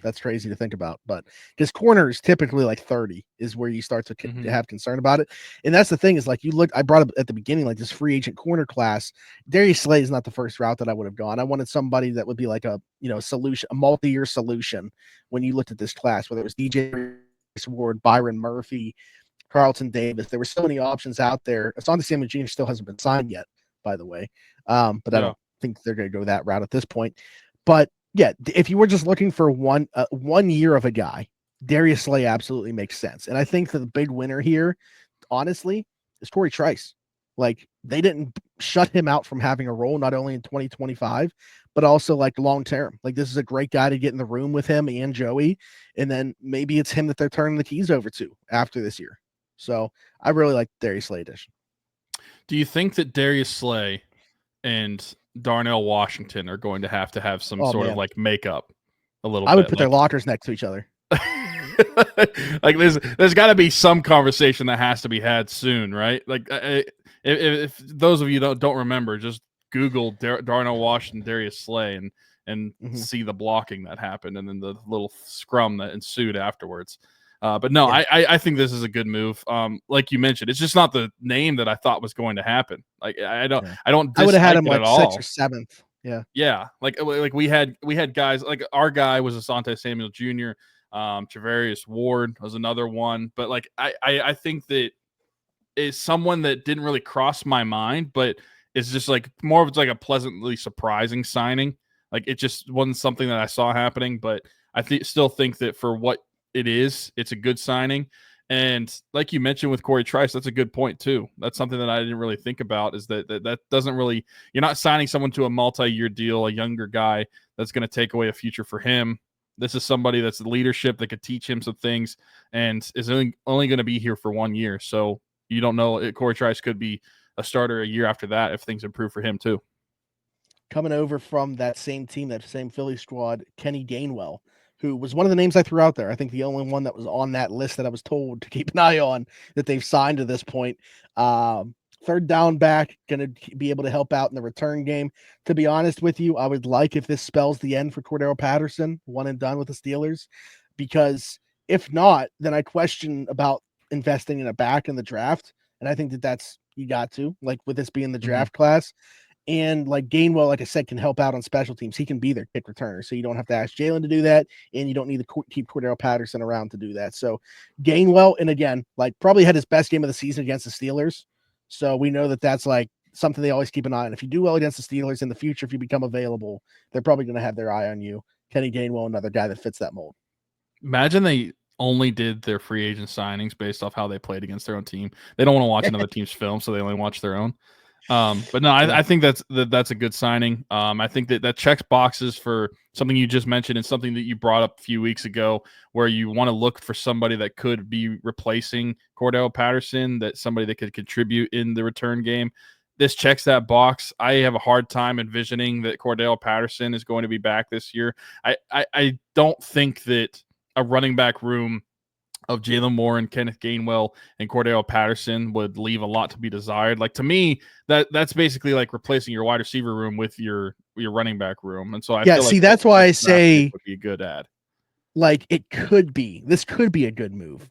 That's crazy to think about, but his corners typically like 30 is where you start to have concern about it. And that's the thing is, like, you look, I brought up at the beginning, like this free agent corner class, Darius Slay is not the first route that I would have gone. I wanted somebody that would be like a, solution, a multi-year solution when you looked at this class, whether it was DJ Ward, Byron Murphy, Carlton Davis. There were so many options out there. Asante Samuel Jr. still hasn't been signed yet, by the way. But I don't think they're going to go that route at this point. But yeah, if you were just looking for one year of a guy, Darius Slay absolutely makes sense. And I think that the big winner here, honestly, is Corey Trice. Like, they didn't shut him out from having a role, not only in 2025, but also like long term. Like, this is a great guy to get in the room with him and Joey. And then maybe it's him that they're turning the keys over to after this year. So I really like Darius Slay edition. Do you think that Darius Slay and Darnell Washington are going to have some sort of like makeup a little bit? I would put their lockers next to each other. Like, there's got to be some conversation that has to be had soon, right? Like, if those of you don't remember, just Google Darnell Washington, Darius Slay, and see the blocking that happened, and then the little scrum that ensued afterwards. But no, yeah. I think this is a good move. Like you mentioned, it's just not the name that I thought was going to happen. Like, I don't I would have had him like 6th or 7th. Yeah. Like we had guys, like our guy was Asante Samuel Jr. Travarius Ward was another one. But like I think that is someone that didn't really cross my mind, but it's just like more of it's like a pleasantly surprising signing. Like, it just wasn't something that I saw happening, but I still think that for what it's a good signing. And like you mentioned with Corey Trice, that's a good point too. That's something that I didn't really think about, is that doesn't really, you're not signing someone to a multi-year deal, a younger guy that's going to take away a future for him. This is somebody that's leadership that could teach him some things and is only going to be here for 1 year. So you don't know, Corey Trice could be a starter a year after that if things improve for him too. Coming over from that same team, that same Philly squad, Kenny Gainwell, who was one of the names I threw out there. I think the only one that was on that list that I was told to keep an eye on that they've signed to this point. Third down back, going to be able to help out in the return game. To be honest with you, I would like if this spells the end for Cordero Patterson, one and done with the Steelers, because if not, then I question about investing in a back in the draft. And I think that's, you got to, like, with this being the draft class. And like Gainwell, like I said, can help out on special teams. He can be their kick returner. So you don't have to ask Jalen to do that. And you don't need to keep Cordell Patterson around to do that. So Gainwell, and again, like probably had his best game of the season against the Steelers. So we know that that's like something they always keep an eye on. If you do well against the Steelers in the future, if you become available, they're probably going to have their eye on you. Kenny Gainwell, another guy that fits that mold. Imagine they only did their free agent signings based off how they played against their own team. They don't want to watch another team's film, so they only watch their own. But no, I think that's a good signing. I think that checks boxes for something you just mentioned and something that you brought up a few weeks ago, where you want to look for somebody that could be replacing Cordell Patterson, that somebody that could contribute in the return game. This checks that box. I have a hard time envisioning that Cordell Patterson is going to be back this year. I don't think that a running back room of Jalen Moore and Kenneth Gainwell and Cordell Patterson would leave a lot to be desired. Like, to me, that's basically like replacing your wide receiver room with your running back room. And so I feel like that's why I say would be a good ad. Like this could be a good move.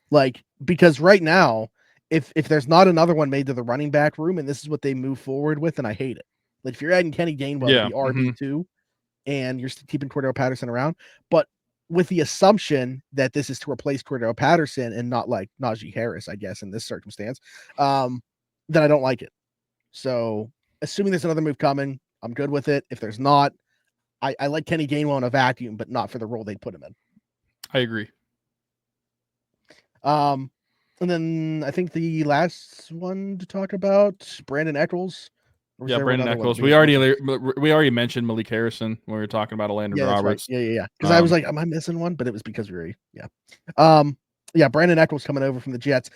Like, because right now, if there's not another one made to the running back room and this is what they move forward with, and I hate it. Like, if you're adding Kenny Gainwell to the RB2 and you're keeping Cordell Patterson around, but with the assumption that this is to replace Cordell Patterson and not like Najee Harris, I guess, in this circumstance, then I don't like it. So assuming there's another move coming, I'm good with it. If there's not, I like Kenny Gainwell in a vacuum, but not for the role they'd put him in. I agree. And then I think the last one to talk about, Brandin Echols. Yeah, Brandin Echols. We already mentioned Malik Harrison when we were talking about Elandon Roberts. Right. Yeah. Because I was like, am I missing one? But it was because we were, Brandin Echols coming over from the Jets.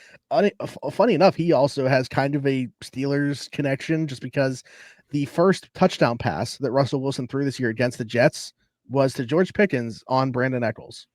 Funny enough, he also has kind of a Steelers connection, just because the first touchdown pass that Russell Wilson threw this year against the Jets was to George Pickens on Brandin Echols.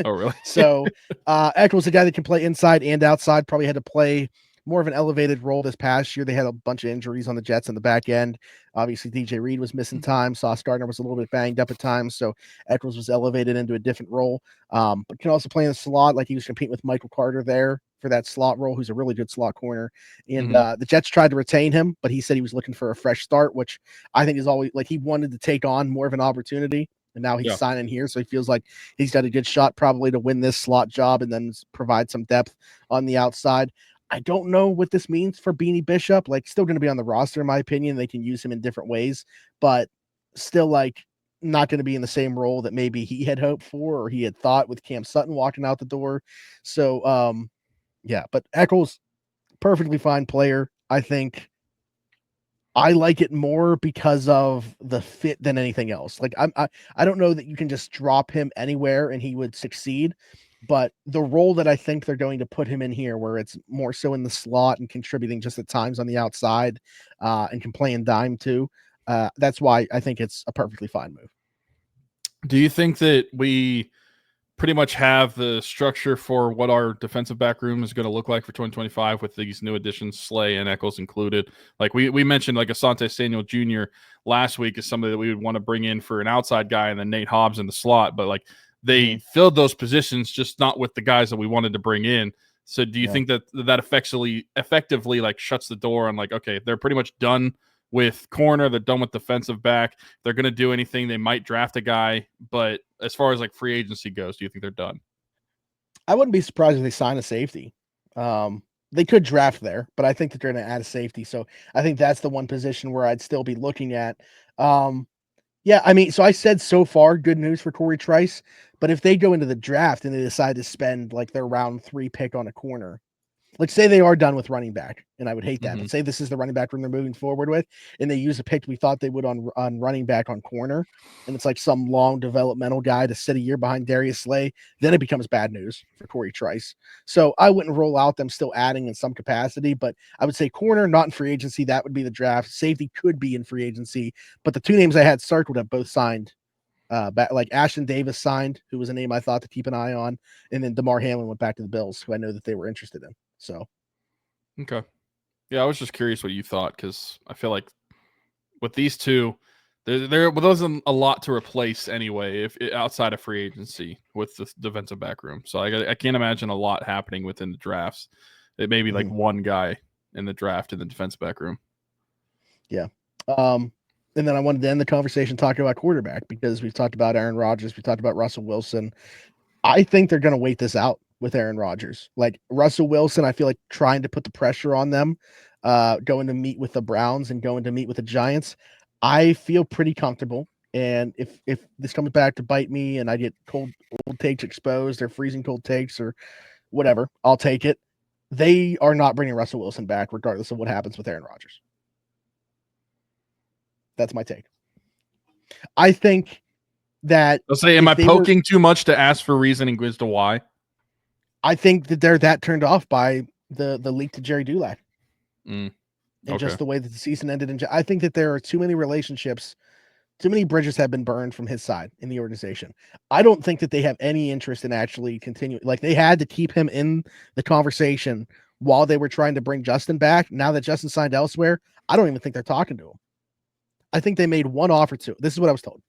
Oh, really? So Echols, a guy that can play inside and outside, probably had to play more of an elevated role this past year. They had a bunch of injuries on the Jets in the back end. Obviously, DJ Reed was missing time. Sauce Gardner was a little bit banged up at times. So Echols was elevated into a different role, but can also play in the slot. Like, he was competing with Michael Carter there for that slot role, who's a really good slot corner. And the Jets tried to retain him, but he said he was looking for a fresh start, which I think is always, like, he wanted to take on more of an opportunity. And now he's signing here, so he feels like he's got a good shot probably to win this slot job and then provide some depth on the outside. I don't know what this means for Beanie Bishop. Like, still going to be on the roster, in my opinion. They can use him in different ways, but still, like, not going to be in the same role that maybe he had hoped for or he had thought with Cam Sutton walking out the door. So, but Echols, perfectly fine player. I think I like it more because of the fit than anything else. Like, I don't know that you can just drop him anywhere and he would succeed, but the role that I think they're going to put him in here, where it's more so in the slot and contributing just at times on the outside, and can play in dime too. That's why I think it's a perfectly fine move. Do you think that we pretty much have the structure for what our defensive back room is going to look like for 2025 with these new additions, Slay and Echols included? Like, we mentioned, like, Asante Samuel Jr. last week is somebody that we would want to bring in for an outside guy, and then Nate Hobbs in the slot, but like, they filled those positions, just not with the guys that we wanted to bring in. So do you think that effectively like shuts the door on, like, okay, they're pretty much done with corner, they're done with defensive back, they're going to do anything, they might draft a guy, but as far as like free agency goes, do you think they're done? I wouldn't be surprised if they sign a safety. They could draft there, but I think that they're going to add a safety. So I think that's the one position where I'd still be looking at. So I said so far, good news for Corey Trice, but if they go into the draft and they decide to spend like their round 3 pick on a corner, like, say they are done with running back, and I would hate that, but say this is the running back room they're moving forward with, and they use a pick we thought they would on running back on corner, and it's like some long developmental guy to sit a year behind Darius Slay, then it becomes bad news for Corey Trice. So I wouldn't roll out them still adding in some capacity, but I would say corner, not in free agency. That would be the draft. Safety could be in free agency, but the 2 names I had circled have both signed. Like Ashton Davis signed, who was a name I thought to keep an eye on, and then DeMar Hamlin went back to the Bills, who I know that they were interested in. So, okay, yeah, I was just curious what you thought, because I feel like with these two, there wasn't a lot to replace anyway, if outside of free agency with the defensive back room. So I can't imagine a lot happening within the drafts. It may be like one guy in the draft in the defensive back room. Yeah. And then I wanted to end the conversation talking about quarterback because we've talked about Aaron Rodgers, we talked about Russell Wilson. I think they're going to wait this out with Aaron Rodgers. Like Russell Wilson, I feel like trying to put the pressure on them, going to meet with the Browns and going to meet with the Giants. I feel pretty comfortable. And if this comes back to bite me and I get cold takes exposed or freezing cold takes or whatever, I'll take it. They are not bringing Russell Wilson back, regardless of what happens with Aaron Rodgers. That's my take. I think that I'll say, am I poking too much to ask for reasoning as to why? I think that they're that turned off by the leak to Jerry Dulac. And just the way that the season ended. I think that there are too many relationships, too many bridges have been burned from his side in the organization. I don't think that they have any interest in actually continuing. Like they had to keep him in the conversation while they were trying to bring Justin back. Now that Justin signed elsewhere, I don't even think they're talking to him. I think they made one offer to. This is what I was told.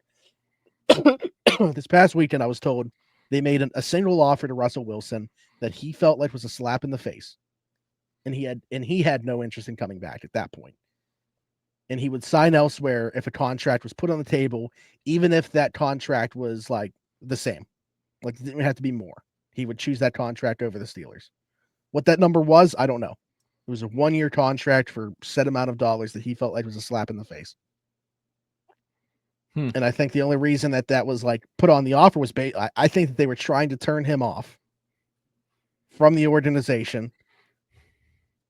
This past weekend, I was told they made a single offer to Russell Wilson that he felt like was a slap in the face, and he had no interest in coming back at that point. And he would sign elsewhere if a contract was put on the table, even if that contract was like the same, like it didn't have to be more. He would choose that contract over the Steelers. What that number was, I don't know. It was a 1-year contract for a set amount of dollars that he felt like was a slap in the face. And I think the only reason that was like put on the offer was I think that they were trying to turn him off from the organization.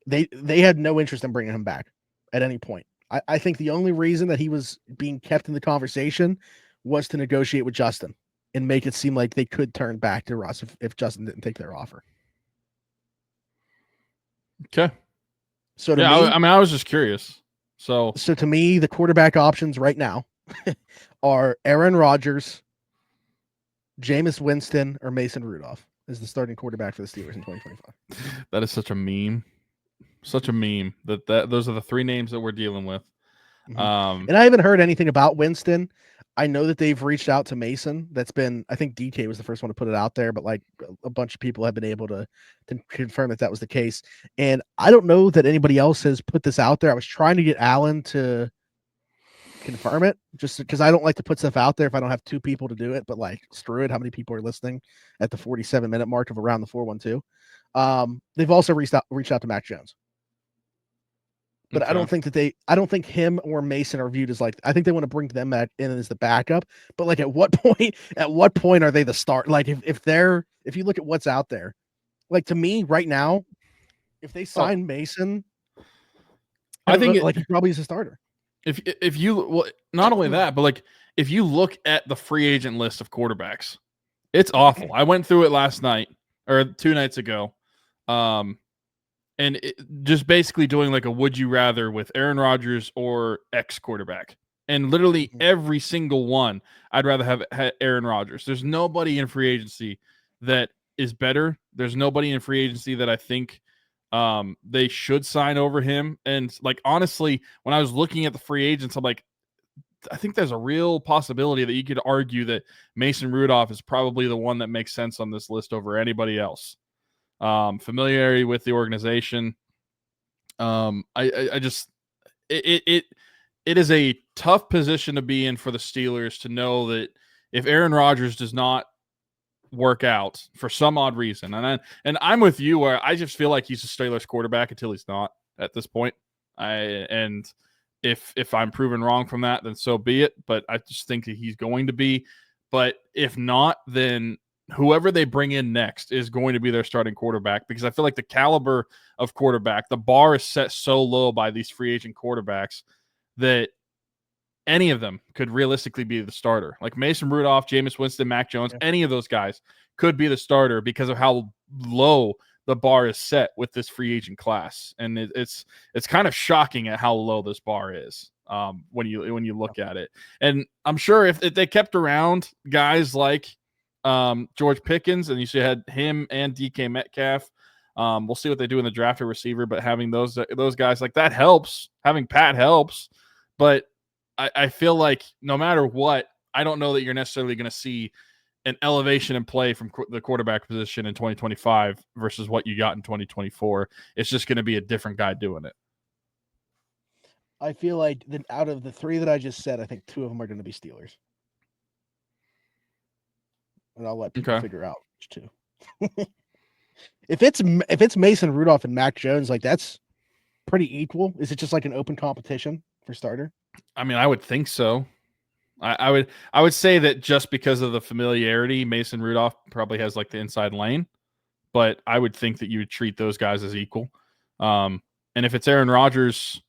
They had no interest in bringing him back at any point. I think the only reason that he was being kept in the conversation was to negotiate with Justin and make it seem like they could turn back to Russ if Justin didn't take their offer. Okay. So to me, I was just curious. So to me, the quarterback options right now are Aaron Rodgers, Jameis Winston, or Mason Rudolph is the starting quarterback for the Steelers in 2025. That is such a meme. Such a meme that those are the three names that we're dealing with. Mm-hmm. And I haven't heard anything about Winston. I know that they've reached out to Mason. That's been, I think DK was the first one to put it out there, but like a bunch of people have been able to confirm that was the case. And I don't know that anybody else has put this out there. I was trying to get Alan to confirm it just because I don't like to put stuff out there if I don't have two people to do it, but like screw it. How many people are listening at the 47-minute mark of around the 412? They've also reached out to Mac Jones. But okay. I don't think him or Mason are viewed as like, I think they want to bring them back in as the backup. But like at what point are they the start? Like if you look at what's out there, like to me right now, if they sign Mason, I think he probably is a starter. If you not only that, but like if you look at the free agent list of quarterbacks, it's awful. I went through it last night or 2 nights ago. And just basically doing like a would you rather with Aaron Rodgers or X quarterback. And literally every single one, I'd rather have Aaron Rodgers. There's nobody in free agency that is better. There's nobody in free agency that I think they should sign over him. And like, honestly, when I was looking at the free agents, I'm like, I think there's a real possibility that you could argue that Mason Rudolph is probably the one that makes sense on this list over anybody else. Familiarity with the organization. I just it is a tough position to be in for the Steelers to know that if Aaron Rodgers does not work out for some odd reason, and I'm with you where I just feel like he's a Steelers quarterback until he's not at this point. And if I'm proven wrong from that, then so be it. But I just think that he's going to be. But if not, then whoever they bring in next is going to be their starting quarterback, because I feel like the caliber of quarterback, the bar is set so low by these free agent quarterbacks that any of them could realistically be the starter. Like Mason Rudolph, Jameis Winston, Mac Jones, any of those guys could be the starter because of how low the bar is set with this free agent class. And it's kind of shocking at how low this bar is when you look at it. And I'm sure if they kept around guys like George Pickens, and you see had him and DK Metcalf. We'll see what they do in the draft or receiver, but having those guys like that helps. Having Pat helps, but I feel like no matter what, I don't know that you're necessarily going to see an elevation in play from the quarterback position in 2025 versus what you got in 2024. It's just going to be a different guy doing it. I feel like out of the three that I just said, I think two of them are going to be Steelers. And I'll let people figure out which two. If it's Mason Rudolph and Mac Jones, like that's pretty equal. Is it just like an open competition for starter? I mean, I would think so. I would say that just because of the familiarity, Mason Rudolph probably has like the inside lane, but I would think that you would treat those guys as equal. And if it's Aaron Rodgers,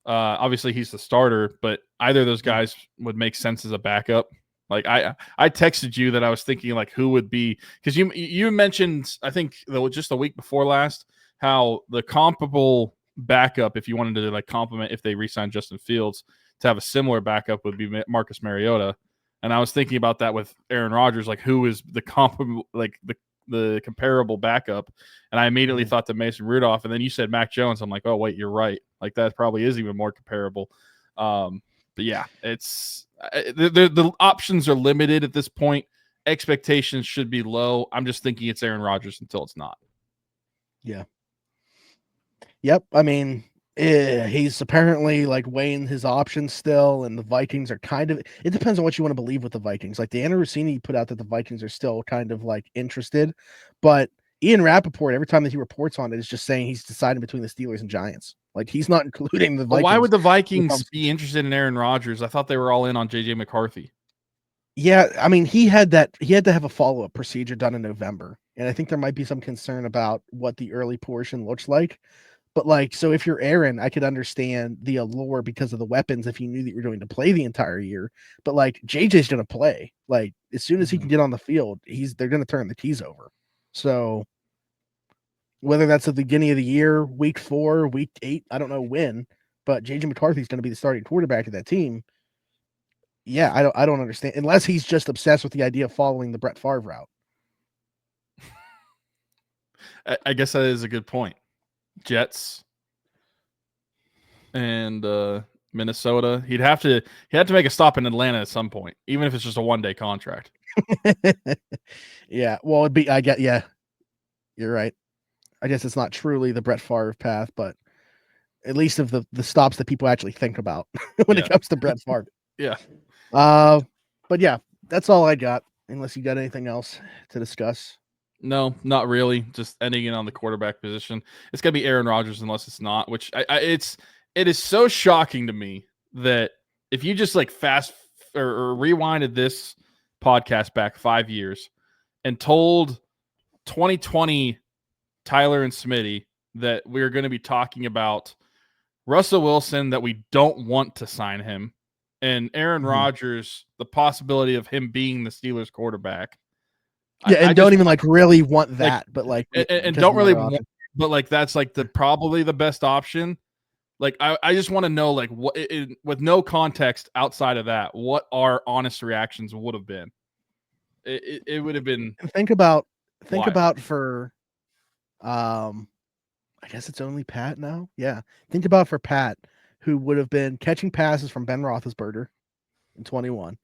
obviously he's the starter, but either of those guys would make sense as a backup. Like I texted you that I was thinking like who would be, because you mentioned, I think just the week before last, how the comparable backup, if you wanted to like compliment if they re-signed Justin Fields, to have a similar backup would be Marcus Mariota. And I was thinking about that with Aaron Rodgers, like who is the comparable, like the comparable backup. And I immediately thought to Mason Rudolph, and then you said Mac Jones. I'm like, oh wait, you're right. Like that probably is even more comparable. But yeah, it's the options are limited at this point. Expectations should be low. I'm just thinking it's Aaron Rodgers until it's not. Yeah. Yep. I mean, he's apparently like weighing his options still, and the Vikings are kind of. It depends on what you want to believe with the Vikings. Like Deanna Rossini put out that the Vikings are still kind of like interested, but Ian Rappaport, every time that he reports on it, is just saying he's deciding between the Steelers and Giants. Like he's not including the Vikings. Why would the Vikings be interested in Aaron Rodgers? I thought they were all in on JJ McCarthy. Yeah, I mean, he had to have a follow-up procedure done in November, and I think there might be some concern about what the early portion looks like. But like, so if you're Aaron, I could understand the allure because of the weapons if you knew that you're going to play the entire year. But like JJ's going to play. Like as soon as he can get on the field, they're going to turn the keys over. So whether that's at the beginning of the year, week 4, week 8, I don't know when, but JJ McCarthy's going to be the starting quarterback of that team. Yeah, I don't understand unless he's just obsessed with the idea of following the Brett Favre route. I guess that is a good point. Jets and Minnesota. He had to make a stop in Atlanta at some point, even if it's just a one-day contract. Yeah, well, it'd be. Yeah, you're right. I guess it's not truly the Brett Favre path, but at least of the stops that people actually think about when it comes to Brett Favre. Yeah. But yeah, that's all I got. Unless you got anything else to discuss. No, not really. Just ending it on the quarterback position. It's gonna be Aaron Rodgers unless it's not. Which it is so shocking to me that if you just like fast or rewinded this podcast back 5 years and told 2020 Tyler and Smitty that we're going to be talking about Russell Wilson, that we don't want to sign him, and Aaron Rodgers, the possibility of him being the Steelers quarterback. Yeah, and I don't even like really want that, but like and don't really want, but like that's like probably the best option. Like I just want to know like what with no context outside of that, what our honest reactions would have been. It would have been think about for I guess it's only Pat now. Yeah. Think about for Pat, who would have been catching passes from Ben Roethlisberger in 21.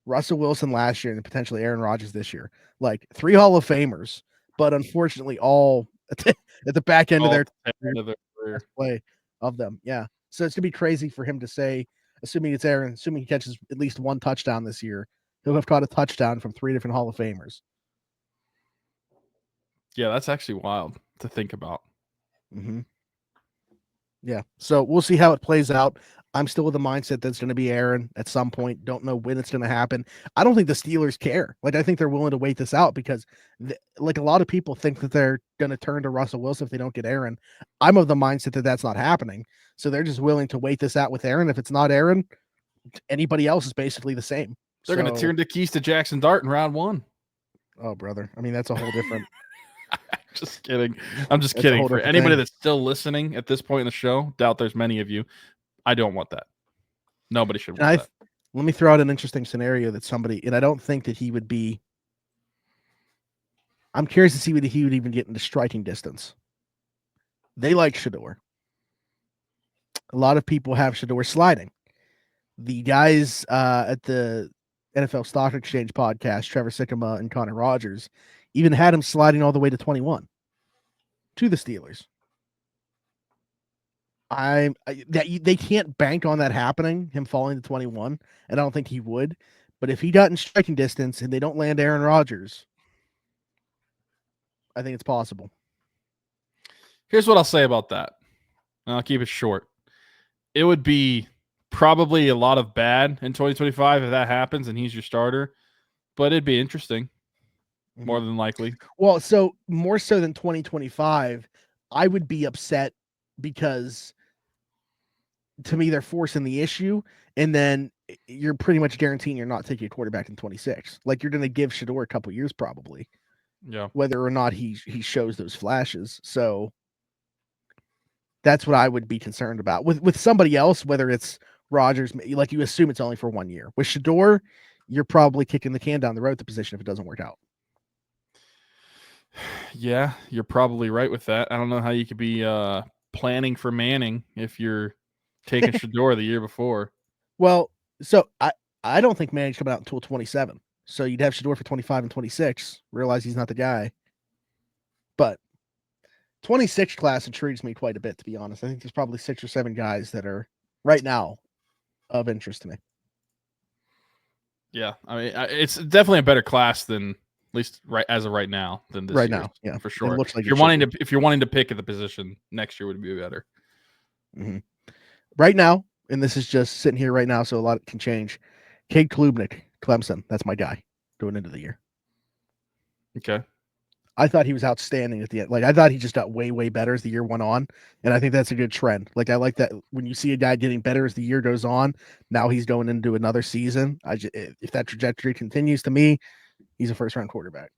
Russell Wilson last year and potentially Aaron Rodgers this year. Like 3 Hall of Famers, but unfortunately all at the back end of their play of them. Yeah. So it's going to be crazy for him to say, assuming it's Aaron, assuming he catches at least 1 touchdown this year, he'll have caught a touchdown from 3 different Hall of Famers. Yeah, that's actually wild to think about. Mm-hmm. Yeah. So we'll see how it plays out. I'm still with the mindset that's going to be Aaron at some point. Don't know when it's going to happen. I don't think the Steelers care. Like, I think they're willing to wait this out because like a lot of people think that they're going to turn to Russell Wilson if they don't get Aaron. I'm of the mindset that that's not happening. So they're just willing to wait this out with Aaron. If it's not Aaron, anybody else is basically the same. They're going to turn the keys to Jackson Dart in round 1. Oh, brother. I mean, that's a whole different. Just kidding. I'm just kidding. For anybody that's still listening at this point in the show, doubt there's many of you. I don't want that. Nobody should want that. Let me throw out an interesting scenario that somebody, and I don't think that he would be. I'm curious to see whether he would even get into striking distance. They like Shedeur. A lot of people have Shedeur sliding. The guys at the NFL Stock Exchange podcast, Trevor Sikkema and Connor Rogers, even had him sliding all the way to 21 to the Steelers. They can't bank on that happening, him falling to 21, and I don't think he would. But if he got in striking distance and they don't land Aaron Rodgers, I think it's possible. Here's what I'll say about that. And I'll keep it short. It would be probably a lot of bad in 2025 if that happens and he's your starter, but it'd be interesting, more than likely. Well, so more so than 2025, I would be upset because to me they're forcing the issue, and then you're pretty much guaranteeing you're not taking a quarterback in 26. Like you're going to give Shador a couple years probably. Yeah. Whether or not he shows those flashes. So that's what I would be concerned about. With somebody else, whether it's Rodgers, like you assume it's only for 1 year. With Shador, you're probably kicking the can down the road at the position if it doesn't work out. Yeah, you're probably right with that. I don't know how you could be planning for Manning if you're taking Shador the year before. Well, so I don't think Manning's coming out until 27. So you'd have Shador for 25 and 26. Realize he's not the guy. But 26 class intrigues me quite a bit, to be honest. I think there's probably 6 or 7 guys that are right now of interest to me. Yeah, I mean, it's definitely a better class than, at least right as of right now, than this right year's, now. Yeah, for sure. It looks like if you're wanting to pick at the position, next year would be better. Mm-hmm. Right now, and this is just sitting here right now, so a lot can change. Cade Klubnik, Clemson, that's my guy going into the year. Okay. I thought he was outstanding at the end. Like I thought he just got way better as the year went on, and I think that's a good trend. Like I like that when you see a guy getting better as the year goes on. Now he's going into another season. If that trajectory continues, to me, he's a first-round quarterback.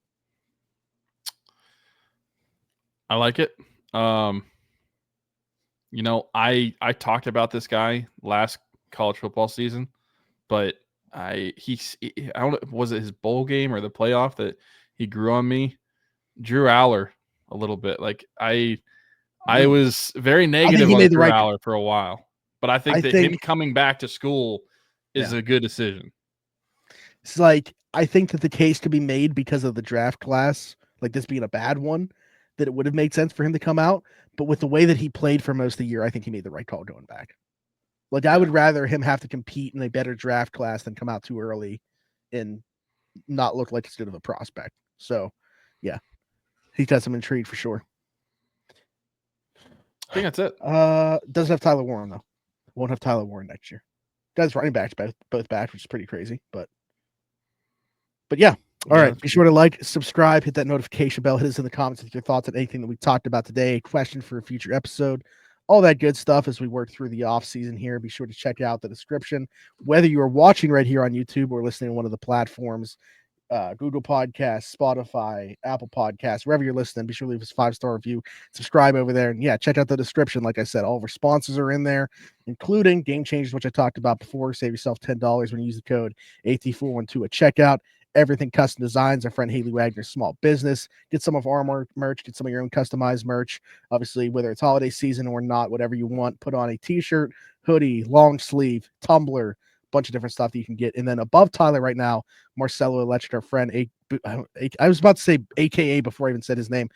I like it. You know, I talked about this guy last college football season, but I don't know, was it his bowl game or the playoff that he grew on me? Drew Aller a little bit. Like I was very negative on Drew Aller for a while, but I think him coming back to school is a good decision. It's like I think that the case could be made because of the draft class, like this being a bad one, that it would have made sense for him to come out. But with the way that he played for most of the year, I think he made the right call going back. Like I would rather him have to compete in a better draft class than come out too early and not look like as good of a prospect. So, yeah, he's got some intrigue for sure. I think that's it. Doesn't have Tyler Warren though. Won't have Tyler Warren next year. Guys, running backs both back, which is pretty crazy. But yeah. All right. Be sure to like, subscribe, hit that notification bell, hit us in the comments with your thoughts on anything that we talked about today, a question for a future episode, all that good stuff as we work through the off season here. Be sure to check out the description, whether you are watching right here on YouTube or listening to one of the platforms, Google Podcasts, Spotify, Apple Podcasts, wherever you're listening. Be sure to leave us a 5-star review, subscribe over there, and yeah, check out the description. Like I said, all of our sponsors are in there, including Game Changers, which I talked about before. Save yourself $10 when you use the code AT412 at checkout. Everything custom designs. Our friend Haley Wagner's small business. Get some of our merch. Get some of your own customized merch. Obviously, whether it's holiday season or not, whatever you want, put on a t-shirt, hoodie, long sleeve, tumbler, bunch of different stuff that you can get. And then above Tyler right now, Marcelo Electric, our friend. I was about to say AKA before I even said his name.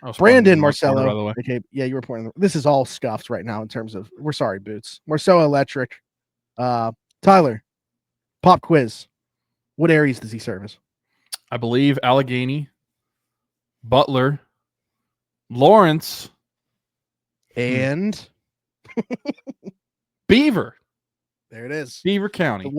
Brandin Marcelo. By the way. Okay, yeah, you were pointing. This is all scuffed right now in terms of. We're sorry, Boots. Marcelo Electric. Tyler. Pop quiz. What areas does he service? I believe Allegheny, Butler, Lawrence, and Beaver. There it is. Beaver County.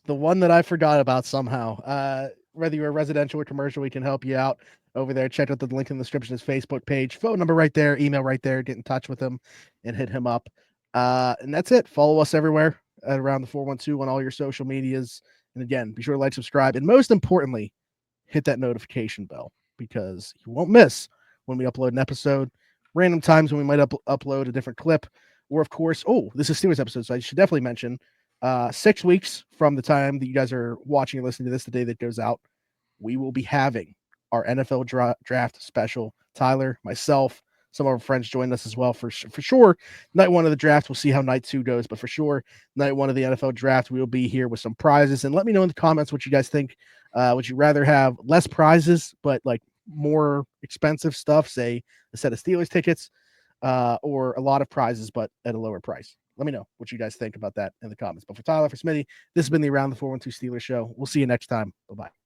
The one that I forgot about somehow. Whether you're a residential or commercial, we can help you out over there. Check out the link in the description, his Facebook page, phone number right there, email right there. Get in touch with him and hit him up. And that's it. Follow us everywhere at around the 412 on all your social medias. And again, be sure to like, subscribe, and most importantly, hit that notification bell because you won't miss when we upload an episode. Random times when we might upload a different clip. Or, of course, this is Steelers episode, so I should definitely mention 6 weeks from the time that you guys are watching and listening to this, the day that goes out, we will be having our NFL draft special. Tyler, myself, some of our friends join us as well for sure. Night 1 of the draft, we'll see how night 2 goes, but for sure, night 1 of the NFL draft, we will be here with some prizes. And let me know in the comments what you guys think. Would you rather have less prizes, but like more expensive stuff, say a set of Steelers tickets, or a lot of prizes, but at a lower price. Let me know what you guys think about that in the comments. But for Tyler, for Smitty, this has been the Around the 412 Steelers show. We'll see you next time. Bye-bye.